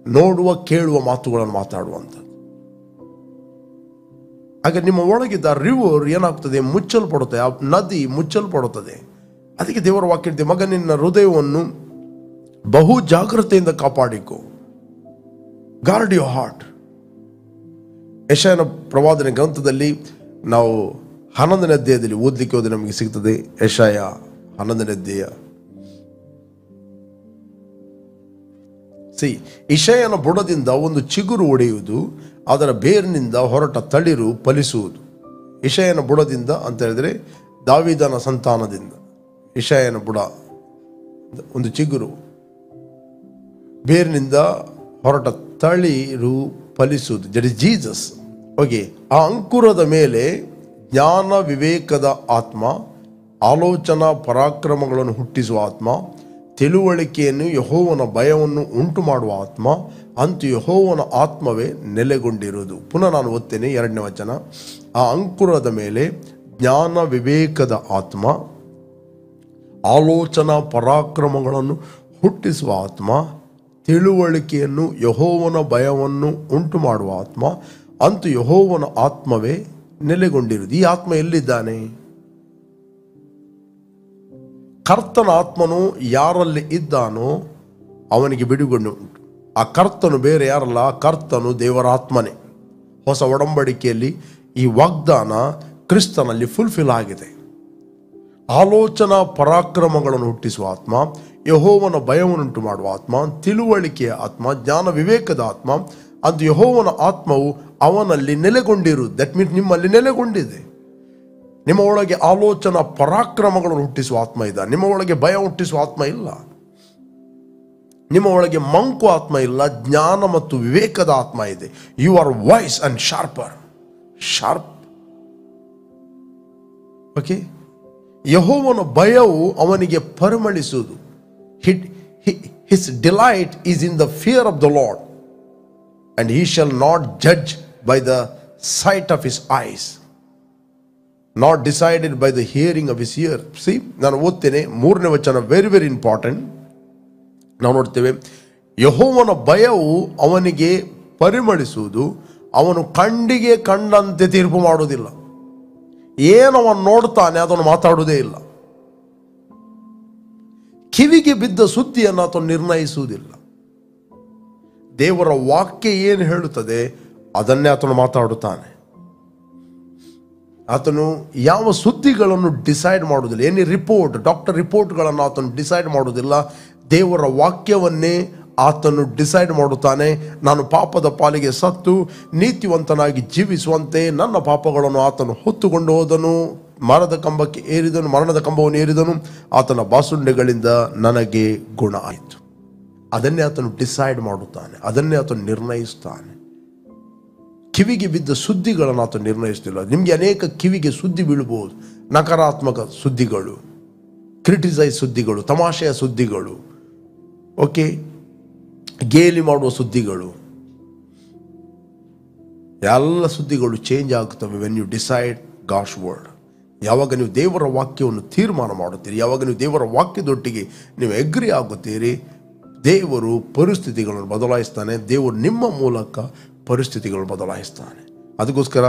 ನೋಡುವ ಕೇಳುವ ಮಾತುಗಳನ್ನು ಮಾತಾಡುವಂಥದ್ದು. ಹಾಗೆ ನಿಮ್ಮ ಒಳಗಿದ್ದ ರಿವರ್ ಏನಾಗ್ತದೆ ಮುಚ್ಚಲ್ಪಡುತ್ತೆ, ಆ ನದಿ ಮುಚ್ಚಲ್ಪಡುತ್ತದೆ. ಅದಕ್ಕೆ ದೇವರ ವಾಕ್ಯ ಹೇಳ್ತದೆ, ಮಗ ನಿನ್ನ ಹೃದಯವನ್ನು ಬಹು ಜಾಗ್ರತೆಯಿಂದ ಕಾಪಾಡಿಕೊ. Guard your heart. ಯೆಶಾಯನ ಪ್ರವಾದನೆ ಗ್ರಂಥದಲ್ಲಿ ನಾವು 11ನೇ ಅಧ್ಯಾಯದಲ್ಲಿ ಓದಲಿಕ್ಕೆ ಹೋದರೆ ನಮಗೆ ಸಿಗ್ತದೆ. ಯೆಶಾಯ 11ನೇ ಅಧ್ಯಾಯ. ಯೆಶಾಯನ ಬುಡದಿಂದ ಒಂದು ಚಿಗುರು ಒಡೆಯುವುದು, ಅದರ ಬೇರಿನಿಂದ ಹೊರಟ ತಳಿರು ಫಲಿಸುವುದು. ಯೆಶಾಯನ ಬುಡದಿಂದ ಅಂತ ಹೇಳಿದ್ರೆ ದಾವೀದನ ಸಂತಾನದಿಂದ ಯೆಶಾಯನ ಬುಡ ಒಂದು ಚಿಗುರು, ಬೇರಿನಿಂದ ಹೊರಟ ತಳಿರು ಫಲಿಸುವುದು. That is Jesus. ಓಕೆ, ಆ ಅಂಕುರದ ಮೇಲೆ ಜ್ಞಾನ ವಿವೇಕದ ಆತ್ಮ, ಆಲೋಚನಾ ಪರಾಕ್ರಮಗಳನ್ನು ಹುಟ್ಟಿಸುವ ಆತ್ಮ, ತಿಳುವಳಿಕೆಯನ್ನು ಯೆಹೋವನ ಭಯವನ್ನು ಉಂಟು ಮಾಡುವ ಆತ್ಮ, ಅಂತೂ ಯೆಹೋವನ ಆತ್ಮವೇ ನೆಲೆಗೊಂಡಿರುವುದು. ಪುನಃ ನಾನು ಓದ್ತೇನೆ 2ನೇ ವಚನ. ಆ ಅಂಕುರದ ಮೇಲೆ ಜ್ಞಾನ ವಿವೇಕದ ಆತ್ಮ, ಆಲೋಚನಾ ಪರಾಕ್ರಮಗಳನ್ನು ಹುಟ್ಟಿಸುವ ಆತ್ಮ, ತಿಳುವಳಿಕೆಯನ್ನು ಯೆಹೋವನ ಭಯವನ್ನು ಉಂಟು ಮಾಡುವ ಆತ್ಮ, ಅಂತೂ ಯೆಹೋವನ ಆತ್ಮವೇ ನೆಲೆಗೊಂಡಿರುವುದು. ಈ ಆತ್ಮ ಎಲ್ಲಿದ್ದಾನೆ? ಕರ್ತನ ಆತ್ಮನು ಯಾರಲ್ಲಿ ಇದ್ದಾನೋ ಅವನಿಗೆ ಬಿಡುಗಡೆ ಉಂಟು. ಆ ಕರ್ತನು ಬೇರೆ ಯಾರಲ್ಲ, ಕರ್ತನು ದೇವರ ಆತ್ಮನೇ. ಹೊಸ ಒಡಂಬಡಿಕೆಯಲ್ಲಿ ಈ ವಾಗ್ದಾನ ಕ್ರಿಸ್ತನಲ್ಲಿ ಫುಲ್ಫಿಲ್ ಆಗಿದೆ. ಆಲೋಚನಾ ಪರಾಕ್ರಮಗಳನ್ನು ಹುಟ್ಟಿಸುವ ಆತ್ಮ, ಯೆಹೋವನ ಭಯವನ್ನುಂಟು ಮಾಡುವ ಆತ್ಮ, ತಿಳುವಳಿಕೆಯ ಆತ್ಮ, ಜ್ಞಾನ ವಿವೇಕದ ಆತ್ಮ, ಅದು ಯೆಹೋವನ ಆತ್ಮವು ಅವನಲ್ಲಿ ನೆಲೆಗೊಂಡಿರುವುದು. ದಟ್ ಮೀನ್ಸ್ ನಿಮ್ಮಲ್ಲಿ ನೆಲೆಗೊಂಡಿದೆ. ನಿಮ್ಮ ಒಳಗೆ ಆಲೋಚನಾ ಪರಾಕ್ರಮಗಳನ್ನು ಹುಟ್ಟಿಸುವ ಆತ್ಮ ಇದೆ. ನಿಮ್ಮ ಒಳಗೆ ಭಯ ಹುಟ್ಟಿಸುವ ಆತ್ಮ ಇಲ್ಲ. ನಿಮ್ಮ ಒಳಗೆ ಮಂಕು ಆತ್ಮ ಇಲ್ಲ, ಜ್ಞಾನ ಮತ್ತು ವಿವೇಕದ ಆತ್ಮ ಇದೆ. You are voice and sharp. Okay, ಯೆಹೋವನ ಭಯವು ಅವನಿಗೆ ಪರಿಮಳಿಸುವುದು. His delight is in the fear of the Lord, and he shall not judge by the sight of his eyes, not decided by the hearing of his ear. ನಾನು ಓದ್ತೇನೆ 3ನೇ ವಚನ, ವೆರಿ ವೆರಿ ಇಂಪಾರ್ಟೆಂಟ್. ನಾವು ನೋಡ್ತೇವೆ, ಯೆಹೋವನ ಭಯವು ಅವನಿಗೆ ಪರಿಮಳಿಸುವುದು, ಅವನು ಕಣ್ಣಿಗೆ ಕಂಡಂತೆ ತೀರ್ಪು ಮಾಡುವುದಿಲ್ಲ. ಏನವನು ನೋಡ್ತಾನೆ ಅದನ್ನು ಮಾತಾಡುವುದೇ ಇಲ್ಲ. ಕಿವಿಗೆ ಬಿದ್ದ ಸುದ್ದಿಯನ್ನು ಆತನು ನಿರ್ಣಯಿಸುವುದಿಲ್ಲ. ದೇವರ ವಾಕ್ಯ ಏನು ಹೇಳುತ್ತದೆ ಅದನ್ನೇ ಆತನು ಮಾತಾಡುತ್ತಾನೆ. ಆತನು ಯಾವ ಸುದ್ದಿಗಳನ್ನು ಡಿಸೈಡ್ ಮಾಡುವುದಿಲ್ಲ. ಎನಿ ರಿಪೋರ್ಟ್, ಡಾಕ್ಟರ್ ರಿಪೋರ್ಟ್ಗಳನ್ನು ಆತನು ಡಿಸೈಡ್ ಮಾಡುವುದಿಲ್ಲ. ದೇವರ ವಾಕ್ಯವನ್ನೇ ಆತನು ಡಿಸೈಡ್ ಮಾಡುತ್ತಾನೆ. ನಾನು ಪಾಪದ ಪಾಲಿಗೆ ಸತ್ತು ನೀತಿವಂತನಾಗಿ ಜೀವಿಸುವಂತೆ ನನ್ನ ಪಾಪಗಳನ್ನು ಆತನು ಹೊತ್ತುಕೊಂಡು ಹೋದನು. ಮರಣದ ಕಂಬವನ್ನು ಏರಿದನು. ಆತನ ಬಾಸುಂಡೆಗಳಿಂದ ನನಗೆ ಗುಣ ಆಯಿತು. ಅದನ್ನೇ ಆತನು ಡಿಸೈಡ್ ಮಾಡುತ್ತಾನೆ, ಅದನ್ನೇ ಆತನು ನಿರ್ಣಯಿಸ್ತಾನೆ. ಕಿವಿಗೆ ಬಿದ್ದ ಸುದ್ದಿಗಳನ್ನು ಆತನು ನಿರ್ಣಯಿಸ್ತಿಲ್ಲ. ನಿಮಗೆ ಅನೇಕ ಕಿವಿಗೆ ಸುದ್ದಿ ಬೀಳಬಹುದು. ನಕಾರಾತ್ಮಕ ಸುದ್ದಿಗಳು, ಕ್ರಿಟಿಸೈಸ್ ಸುದ್ದಿಗಳು, ತಮಾಷೆಯ ಸುದ್ದಿಗಳು, ಓಕೆ, ಗೇಲಿ ಮಾಡುವ ಸುದ್ದಿಗಳು, ಎಲ್ಲ ಸುದ್ದಿಗಳು ಚೇಂಜ್ ಆಗುತ್ತವೆ when you decide God's word. ಯಾವಾಗ ನೀವು ದೇವರ ವಾಕ್ಯವನ್ನು ತೀರ್ಮಾನ ಮಾಡುತ್ತೀರಿ, ಯಾವಾಗ ನೀವು ದೇವರ ವಾಕ್ಯದೊಟ್ಟಿಗೆ ನೀವು ಎಗ್ರಿ ಆಗುತ್ತೀರಿ, ದೇವರು ಪರಿಸ್ಥಿತಿಗಳನ್ನು ಬದಲಾಯಿಸ್ತಾನೆ. ದೇವರು ನಿಮ್ಮ ಮೂಲಕ ಪರಿಸ್ಥಿತಿಗಳನ್ನು ಬದಲಾಯಿಸ್ತಾನೆ. ಅದಕ್ಕೋಸ್ಕರ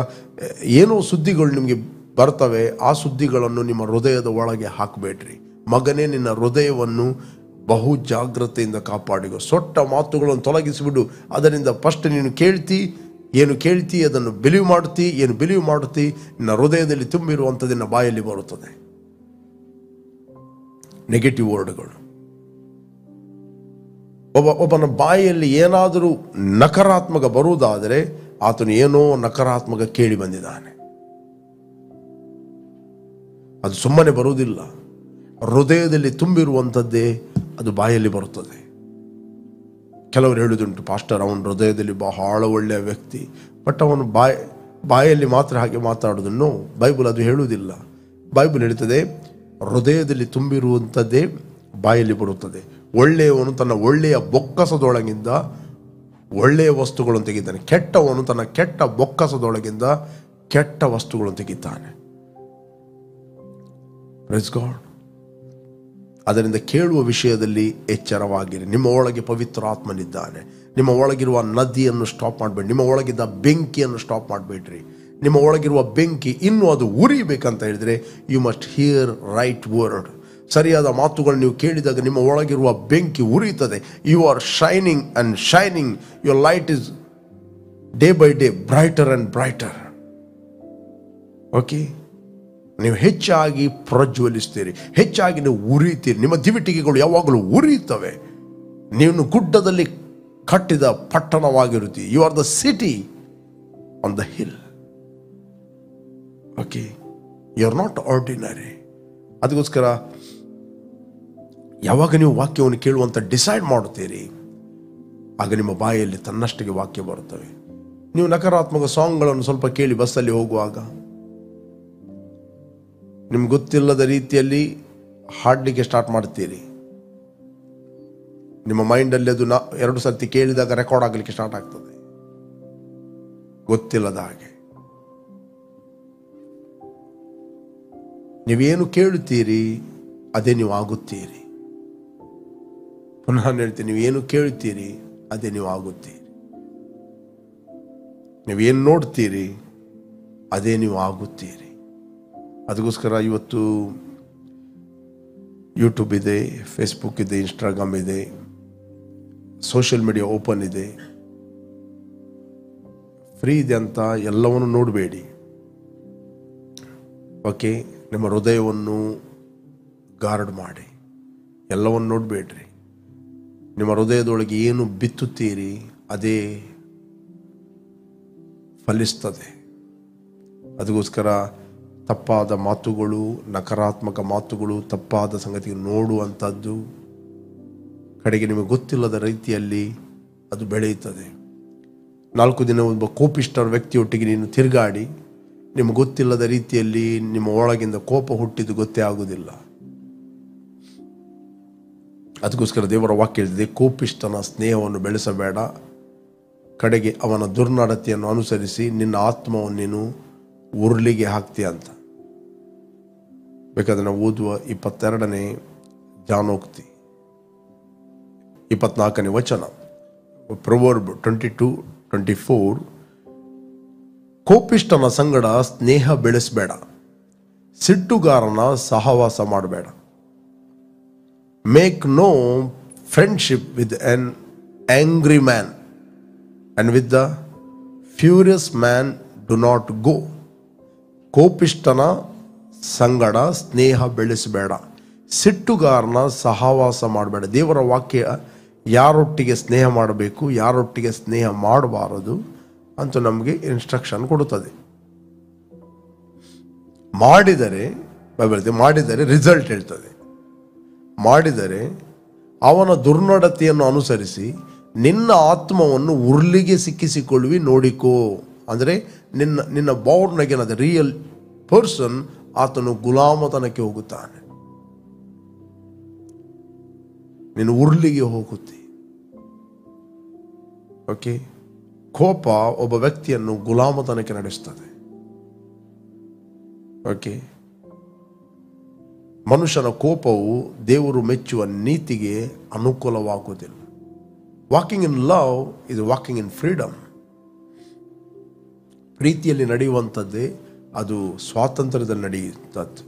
ಏನೋ ಸುದ್ದಿಗಳು ನಿಮಗೆ ಬರ್ತವೆ, ಆ ಸುದ್ದಿಗಳನ್ನು ನಿಮ್ಮ ಹೃದಯದ ಒಳಗೆ ಹಾಕಬೇಡ್ರಿ. ಮಗನೇ, ನಿನ್ನ ಹೃದಯವನ್ನು ಬಹು ಜಾಗ್ರತೆಯಿಂದ ಕಾಪಾಡಿಕೊ. ಸೊಟ್ಟ ಮಾತುಗಳನ್ನು ತೊಲಗಿಸಿಬಿಡು. ಅದರಿಂದ ಫಸ್ಟ್ ನೀನು ಏನು ಕೇಳ್ತಿ ಅದನ್ನು ಬಿಲೀವ್ ಮಾಡ್ತಿ, ಏನು ಬಿಲೀವ್ ಮಾಡುತ್ತಿ ನಿನ್ನ ಹೃದಯದಲ್ಲಿ ತುಂಬಿರುವಂಥದ್ದು ನಿನ್ನ ಬಾಯಲ್ಲಿ ಬರುತ್ತದೆ. ನೆಗೆಟಿವ್ ವರ್ಡ್ಗಳು. ಒಬ್ಬನ ಬಾಯಲ್ಲಿ ಏನಾದರೂ ನಕಾರಾತ್ಮಕ ಬರುವುದಾದರೆ ಆತನು ಏನೋ ನಕಾರಾತ್ಮಕ ಕೇಳಿ ಬಂದಿದ್ದಾನೆ. ಅದು ಸುಮ್ಮನೆ ಬರುವುದಿಲ್ಲ. ಹೃದಯದಲ್ಲಿ ತುಂಬಿರುವಂಥದ್ದೇ ಅದು ಬಾಯಲ್ಲಿ ಬರುತ್ತದೆ. ಕೆಲವರು ಹೇಳುವುದುಂಟು, ಪಾಸ್ಟರ್ ಅವನ ಹೃದಯದಲ್ಲಿ ಬಹಳ ಒಳ್ಳೆಯ ವ್ಯಕ್ತಿ, ಬಟ್ ಅವನು ಬಾಯಲ್ಲಿ ಮಾತ್ರ ಹಾಗೆ ಮಾತಾಡೋದನ್ನು ಬೈಬಲ್ ಅದು ಹೇಳುವುದಿಲ್ಲ. ಬೈಬಲ್ ಹೇಳ್ತದೆ ಹೃದಯದಲ್ಲಿ ತುಂಬಿರುವಂಥದ್ದೇ ಬಾಯಲ್ಲಿ ಬರುತ್ತದೆ. ಒಳ್ಳೆಯವನು ತನ್ನ ಒಳ್ಳೆಯ ಬೊಕ್ಕಸದೊಳಗಿಂದ ಒಳ್ಳೆಯ ವಸ್ತುಗಳನ್ನು ತೆಗಿತಾನೆ, ಕೆಟ್ಟವನು ತನ್ನ ಕೆಟ್ಟ ಬೊಕ್ಕಸದೊಳಗಿಂದ ಕೆಟ್ಟ ವಸ್ತುಗಳನ್ನು ತೆಗಿತಾನೆ. Praise God. ಅದರಿಂದ ಕೇಳುವ ವಿಷಯದಲ್ಲಿ ಎಚ್ಚರವಾಗಿರಿ. ನಿಮ್ಮ ಒಳಗೆ ಪವಿತ್ರ ಆತ್ಮನಿದ್ದಾನೆ. ನಿಮ್ಮ ಒಳಗಿರುವ ನದಿಯನ್ನು ಸ್ಟಾಪ್ ಮಾಡಬೇಡಿ. ನಿಮ್ಮ ಒಳಗಿದ್ದ ಬೆಂಕಿಯನ್ನು ಸ್ಟಾಪ್ ಮಾಡಬೇಡ್ರಿ. ನಿಮ್ಮ ಒಳಗಿರುವ ಬೆಂಕಿ ಇನ್ನೂ ಅದು ಉರಿಬೇಕಂತ ಹೇಳಿದರೆ you must hear right word. ಸರಿಯಾದ ಮಾತುಗಳು ನೀವು ಕೇಳಿದಾಗ ನಿಮ್ಮ ಒಳಗಿರುವ ಬೆಂಕಿ ಉರಿಯುತ್ತದೆ. You are shining and shining. Your light is day by day brighter and brighter. Okay, ನೀವು ಹೆಚ್ಚಾಗಿ ಪ್ರಜ್ವಲಿಸ್ತೀರಿ, ಹೆಚ್ಚಾಗಿ ನೀವು ಉರಿಯುತ್ತೀರಿ. ನಿಮ್ಮ ದಿವಿಟಿಗೆಗಳು ಯಾವಾಗಲೂ ಉರಿಯುತ್ತವೆ. ನೀವು ಗುಡ್ಡದಲ್ಲಿ ಕಟ್ಟಿದ ಪಟ್ಟಣವಾಗಿರುತ್ತೀ. You are the city on the hill. Okay, you are not ordinary. ಅದಕ್ಕೋಸ್ಕರ ಯಾವಾಗ ನೀವು ವಾಕ್ಯವನ್ನು ಕೇಳುವಂತ ಡಿಸೈಡ್ ಮಾಡುತ್ತೀರಿ, ಆಗ ನಿಮ್ಮ ಬಾಯಲ್ಲಿ ತನ್ನಷ್ಟಿಗೆ ವಾಕ್ಯ ಬರುತ್ತವೆ. ನೀವು ನಕಾರಾತ್ಮಕ ಸಾಂಗ್ಗಳನ್ನು ಸ್ವಲ್ಪ ಕೇಳಿ ಬಸ್ಸಲ್ಲಿ ಹೋಗುವಾಗ ನಿಮ್ಗೆ ಗೊತ್ತಿಲ್ಲದ ರೀತಿಯಲ್ಲಿ ಹಾಡಲಿಕ್ಕೆ ಸ್ಟಾರ್ಟ್ ಮಾಡ್ತೀರಿ. ನಿಮ್ಮ ಮೈಂಡಲ್ಲಿ ಅದು 2 ಸರ್ತಿ ಕೇಳಿದಾಗ ರೆಕಾರ್ಡ್ ಆಗಲಿಕ್ಕೆ ಸ್ಟಾರ್ಟ್ ಆಗ್ತದೆ, ಗೊತ್ತಿಲ್ಲದ ಹಾಗೆ. ನೀವೇನು ಕೇಳುತ್ತೀರಿ ಅದೇ ನೀವು ಆಗುತ್ತೀರಿ. ಪುನಃ ಹೇಳ್ತೀನಿ, ನೀವೇನು ಕೇಳುತ್ತೀರಿ ಅದೇ ನೀವು ಆಗುತ್ತೀರಿ. ನೀವೇನು ನೋಡ್ತೀರಿ ಅದೇ ನೀವು ಆಗುತ್ತೀರಿ. ಅದಕ್ಕೋಸ್ಕರ ಇವತ್ತು ಯೂಟ್ಯೂಬ್ ಇದೆ, ಫೇಸ್ಬುಕ್ ಇದೆ, ಇನ್ಸ್ಟಾಗ್ರಾಮ್ ಇದೆ, ಸೋಷಿಯಲ್ ಮೀಡಿಯಾ ಓಪನ್ ಇದೆ, ಫ್ರೀ ಇದೆ ಅಂತ ಎಲ್ಲವನ್ನು ನೋಡಬೇಡಿ. ಓಕೆ, ನಿಮ್ಮ ಹೃದಯವನ್ನು ಗಾರ್ಡ್ ಮಾಡಿ, ಎಲ್ಲವನ್ನು ನೋಡಬೇಡ್ರಿ. ನಿಮ್ಮ ಹೃದಯದೊಳಗೆ ಏನು ಬಿತ್ತುತ್ತೀರಿ ಅದೇ ಫಲಿಸ್ತದೆ. ಅದಕ್ಕೋಸ್ಕರ ತಪ್ಪಾದ ಮಾತುಗಳು, ನಕಾರಾತ್ಮಕ ಮಾತುಗಳು, ತಪ್ಪಾದ ಸಂಗತಿ ನೋಡುವಂಥದ್ದು ಕಡೆಗೆ ನಿಮಗೆ ಗೊತ್ತಿಲ್ಲದ ರೀತಿಯಲ್ಲಿ ಅದು ಬೆಳೆಯುತ್ತದೆ. 4 ದಿನ ಒಬ್ಬ ಕೋಪಿಷ್ಠ ವ್ಯಕ್ತಿಯೊಟ್ಟಿಗೆ ನೀನು ತಿರುಗಾಡಿ ನಿಮಗೆ ಗೊತ್ತಿಲ್ಲದ ರೀತಿಯಲ್ಲಿ ನಿಮ್ಮ ಒಳಗಿಂದ ಕೋಪ ಹುಟ್ಟಿದ್ದು ಗೊತ್ತೇ ಆಗುವುದಿಲ್ಲ. ಅದಕ್ಕೋಸ್ಕರ ದೇವರ ವಾಕ್ಯ ಹೇಳಿದೆ, ಕೋಪಿಷ್ಠನ ಸ್ನೇಹವನ್ನು ಬೆಳೆಸಬೇಡ, ಕಡೆಗೆ ಅವನ ದುರ್ನಡತೆಯನ್ನು ಅನುಸರಿಸಿ ನಿನ್ನ ಆತ್ಮವನ್ನು ನೀನು ಉರುಳಿಗೆ ಹಾಕ್ತೀಯ ಅಂತ. ಬೇಕಾದ್ರೆ ನಾವು ಓದುವ 22ನೇ ಜಾನೋಕ್ತಿ 24ನೇ ವಚನ, ಪ್ರೊವರ್ಬ್ 22:24. ಕೋಪಿಷ್ಠನ ಸಂಗಡ ಸ್ನೇಹ ಬೆಳೆಸಬೇಡ, ಸಿಟ್ಟುಗಾರನ ಸಹವಾಸ ಮಾಡಬೇಡ. Make no friendship with an angry man and with the furious man do not go. ಕೋಪಿಷ್ಠನ ಸಂಗಡ ಸ್ನೇಹ ಬೆಳೆಸಬೇಡ, ಸಿಟ್ಟುಗಾರನ ಸಹವಾಸ ಮಾಡಬೇಡ. ದೇವರ ವಾಕ್ಯ ಯಾರೊಟ್ಟಿಗೆ ಸ್ನೇಹ ಮಾಡಬೇಕು, ಯಾರೊಟ್ಟಿಗೆ ಸ್ನೇಹ ಮಾಡಬಾರದು ಅಂತ ನಮಗೆ ಇನ್ಸ್ಟ್ರಕ್ಷನ್ ಕೊಡುತ್ತದೆ. ಮಾಡಿದರೆ ರಿಸಲ್ಟ್ ಹೇಳ್ತದೆ. ಮಾಡಿದರೆ ಅವನ ದುರ್ನಡತೆಯನ್ನು ಅನುಸರಿಸಿ ನಿನ್ನ ಆತ್ಮವನ್ನು ಉರುಳಿಗೆ ಸಿಕ್ಕಿಸಿಕೊಳ್ಳುವಿ, ನೋಡಿಕೋ. ಅಂದರೆ ನಿನ್ನ ಬಾರ್ನ್ ಅಗೇನ್ ಅದ ರಿಯಲ್ ಪರ್ಸನ್ ಆತನು ಗುಲಾಮತನಕ್ಕೆ ಹೋಗುತ್ತಾನೆ, ನೀನು ಉರುಳಿಗೆ ಹೋಗುತ್ತೆ. ಓಕೆ, ಕೋಪ ಒಬ್ಬ ವ್ಯಕ್ತಿಯನ್ನು ಗುಲಾಮತನಕ್ಕೆ ನಡೆಸ್ತದೆ. ಓಕೆ, ಮನುಷ್ಯನ ಕೋಪವು ದೇವರು ಮೆಚ್ಚುವ ನೀತಿಗೆ ಅನುಕೂಲವಾಗುವುದಿಲ್ಲ. ವಾಕಿಂಗ್ ಇನ್ ಲವ್ ಇದು ವಾಕಿಂಗ್ ಇನ್ ಫ್ರೀಡಮ್. ಪ್ರೀತಿಯಲ್ಲಿ ನಡೆಯುವಂಥದ್ದೇ ಅದು ಸ್ವಾತಂತ್ರ್ಯದಲ್ಲಿ ನಡೆಯುವಂಥದ್ದು.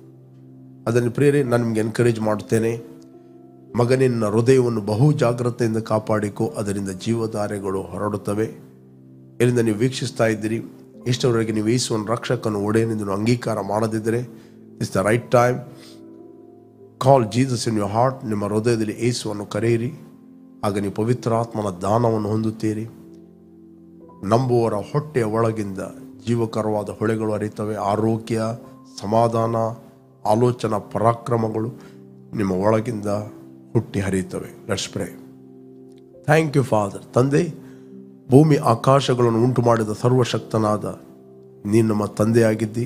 ಅದನ್ನು ಪ್ರಿಯರೇ, ನಾನು ನಿಮಗೆ ಎನ್ಕರೇಜ್ ಮಾಡುತ್ತೇನೆ, ಮಗನಿನ ಹೃದಯವನ್ನು ಬಹು ಜಾಗ್ರತೆಯಿಂದ ಕಾಪಾಡಿಕೋ, ಅದರಿಂದ ಜೀವಧಾರೆಗಳು ಹೊರಡುತ್ತವೆ. ಇದರಿಂದ ನೀವು ವೀಕ್ಷಿಸ್ತಾ ಇದ್ದೀರಿ, ಇಷ್ಟವರೆಗೆ ನೀವು ಯೇಸುವನ್ನು ರಕ್ಷಕನು ಒಡೆಯನೆಂದು ಅಂಗೀಕಾರ ಮಾಡದಿದ್ದರೆ, it's the right time. Call Jesus in your heart. ನಿಮ್ಮ ಹೃದಯದಲ್ಲಿ ಯೇಸುವನ್ನು ಕರೆಯಿರಿ, ಆಗ ನೀವು ಪವಿತ್ರಾತ್ಮನ ದಾನವನ್ನು ಹೊಂದುತ್ತೀರಿ. ನಂಬುವವರ ಹೊಟ್ಟೆಯ ಒಳಗಿಂದ ಜೀವಕರವಾದ ಹೊಳೆಗಳು ಹರಿಯುತ್ತವೆ. ಆರೋಗ್ಯ, ಸಮಾಧಾನ, ಆಲೋಚನಾ ಪರಾಕ್ರಮಗಳು ನಿಮ್ಮ ಒಳಗಿಂದ ಹುಟ್ಟಿ ಹರಿಯುತ್ತವೆ. Let's pray. Thank you father. ತಂದೆ, ಭೂಮಿ ಆಕಾಶಗಳನ್ನು ಉಂಟು ಮಾಡಿದ ಸರ್ವಶಕ್ತನಾದ ನೀನು ನಮ್ಮ ತಂದೆಯಾಗಿದ್ದಿ.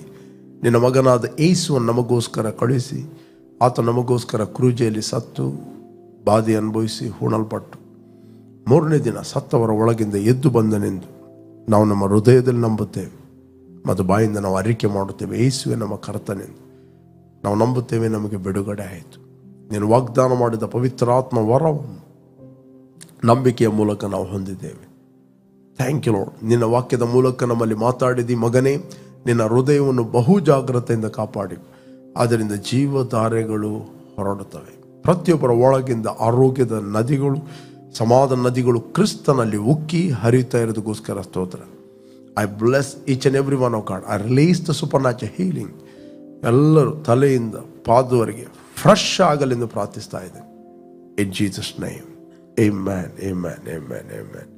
ನಿನ್ನ ಮಗನಾದ ಯೇಸುವನ್ನು ನಮಗೋಸ್ಕರ ಕಳುಹಿಸಿ, ಆತ ನಮಗೋಸ್ಕರ ಕ್ರೂಜೆಯಲ್ಲಿ ಸತ್ತು ಬಾಧೆ ಅನುಭವಿಸಿ ಹೂಣಲ್ಪಟ್ಟು 3ನೇ ದಿನ ಸತ್ತವರ ಒಳಗಿಂದ ಎದ್ದು ಬಂದನೆಂದು ನಾವು ನಮ್ಮ ಹೃದಯದಲ್ಲಿ ನಂಬುತ್ತೇವೆ ಮತ್ತು ಬಾಯಿಂದ ನಾವು ಅರಿಕೆ ಮಾಡುತ್ತೇವೆ. ಯೇಸುವೆ ನಮ್ಮ ಕರ್ತನೆಂದು ನಾವು ನಂಬುತ್ತೇವೆ. ನಮಗೆ ಬಿಡುಗಡೆ ಆಯಿತು. ನೀನು ವಾಗ್ದಾನ ಮಾಡಿದ ಪವಿತ್ರಾತ್ಮ ವರವನ್ನು ನಂಬಿಕೆಯ ಮೂಲಕ ನಾವು ಹೊಂದಿದ್ದೇವೆ. Thank you lord. ನಿನ್ನ ವಾಕ್ಯದ ಮೂಲಕ ನಮ್ಮಲ್ಲಿ ಮಾತಾಡಿದಿ. ಮಗನೇ, ನಿನ್ನ ಹೃದಯವನ್ನು ಬಹು ಜಾಗ್ರತೆಯಿಂದ ಕಾಪಾಡಿ, ಆದ್ದರಿಂದ ಜೀವಧಾರೆಗಳು ಹೊರಡುತ್ತವೆ. ಪ್ರತಿಯೊಬ್ಬರ ಒಳಗಿಂದ ಆರೋಗ್ಯದ ನದಿಗಳು, ಸಮಾಧಾನ ನದಿಗಳು ಕ್ರಿಸ್ತನಲ್ಲಿ ಉಕ್ಕಿ ಹರಿಯುತ್ತಾ ಇರೋದಕ್ಕೋಸ್ಕರ ಸ್ತೋತ್ರ. I bless each and every one of god. I release the super natural healing. ಎಲ್ಲರೂ ತಲೆಯಿಂದ ಪಾದವರೆಗೆ ಫ್ರೆಶ್ ಆಗಲೆಂದು ಪ್ರಾರ್ಥಿಸ್ತಾ ಇದ್ದೇನೆ. ಇನ್ Jesus name, amen, amen, amen, amen.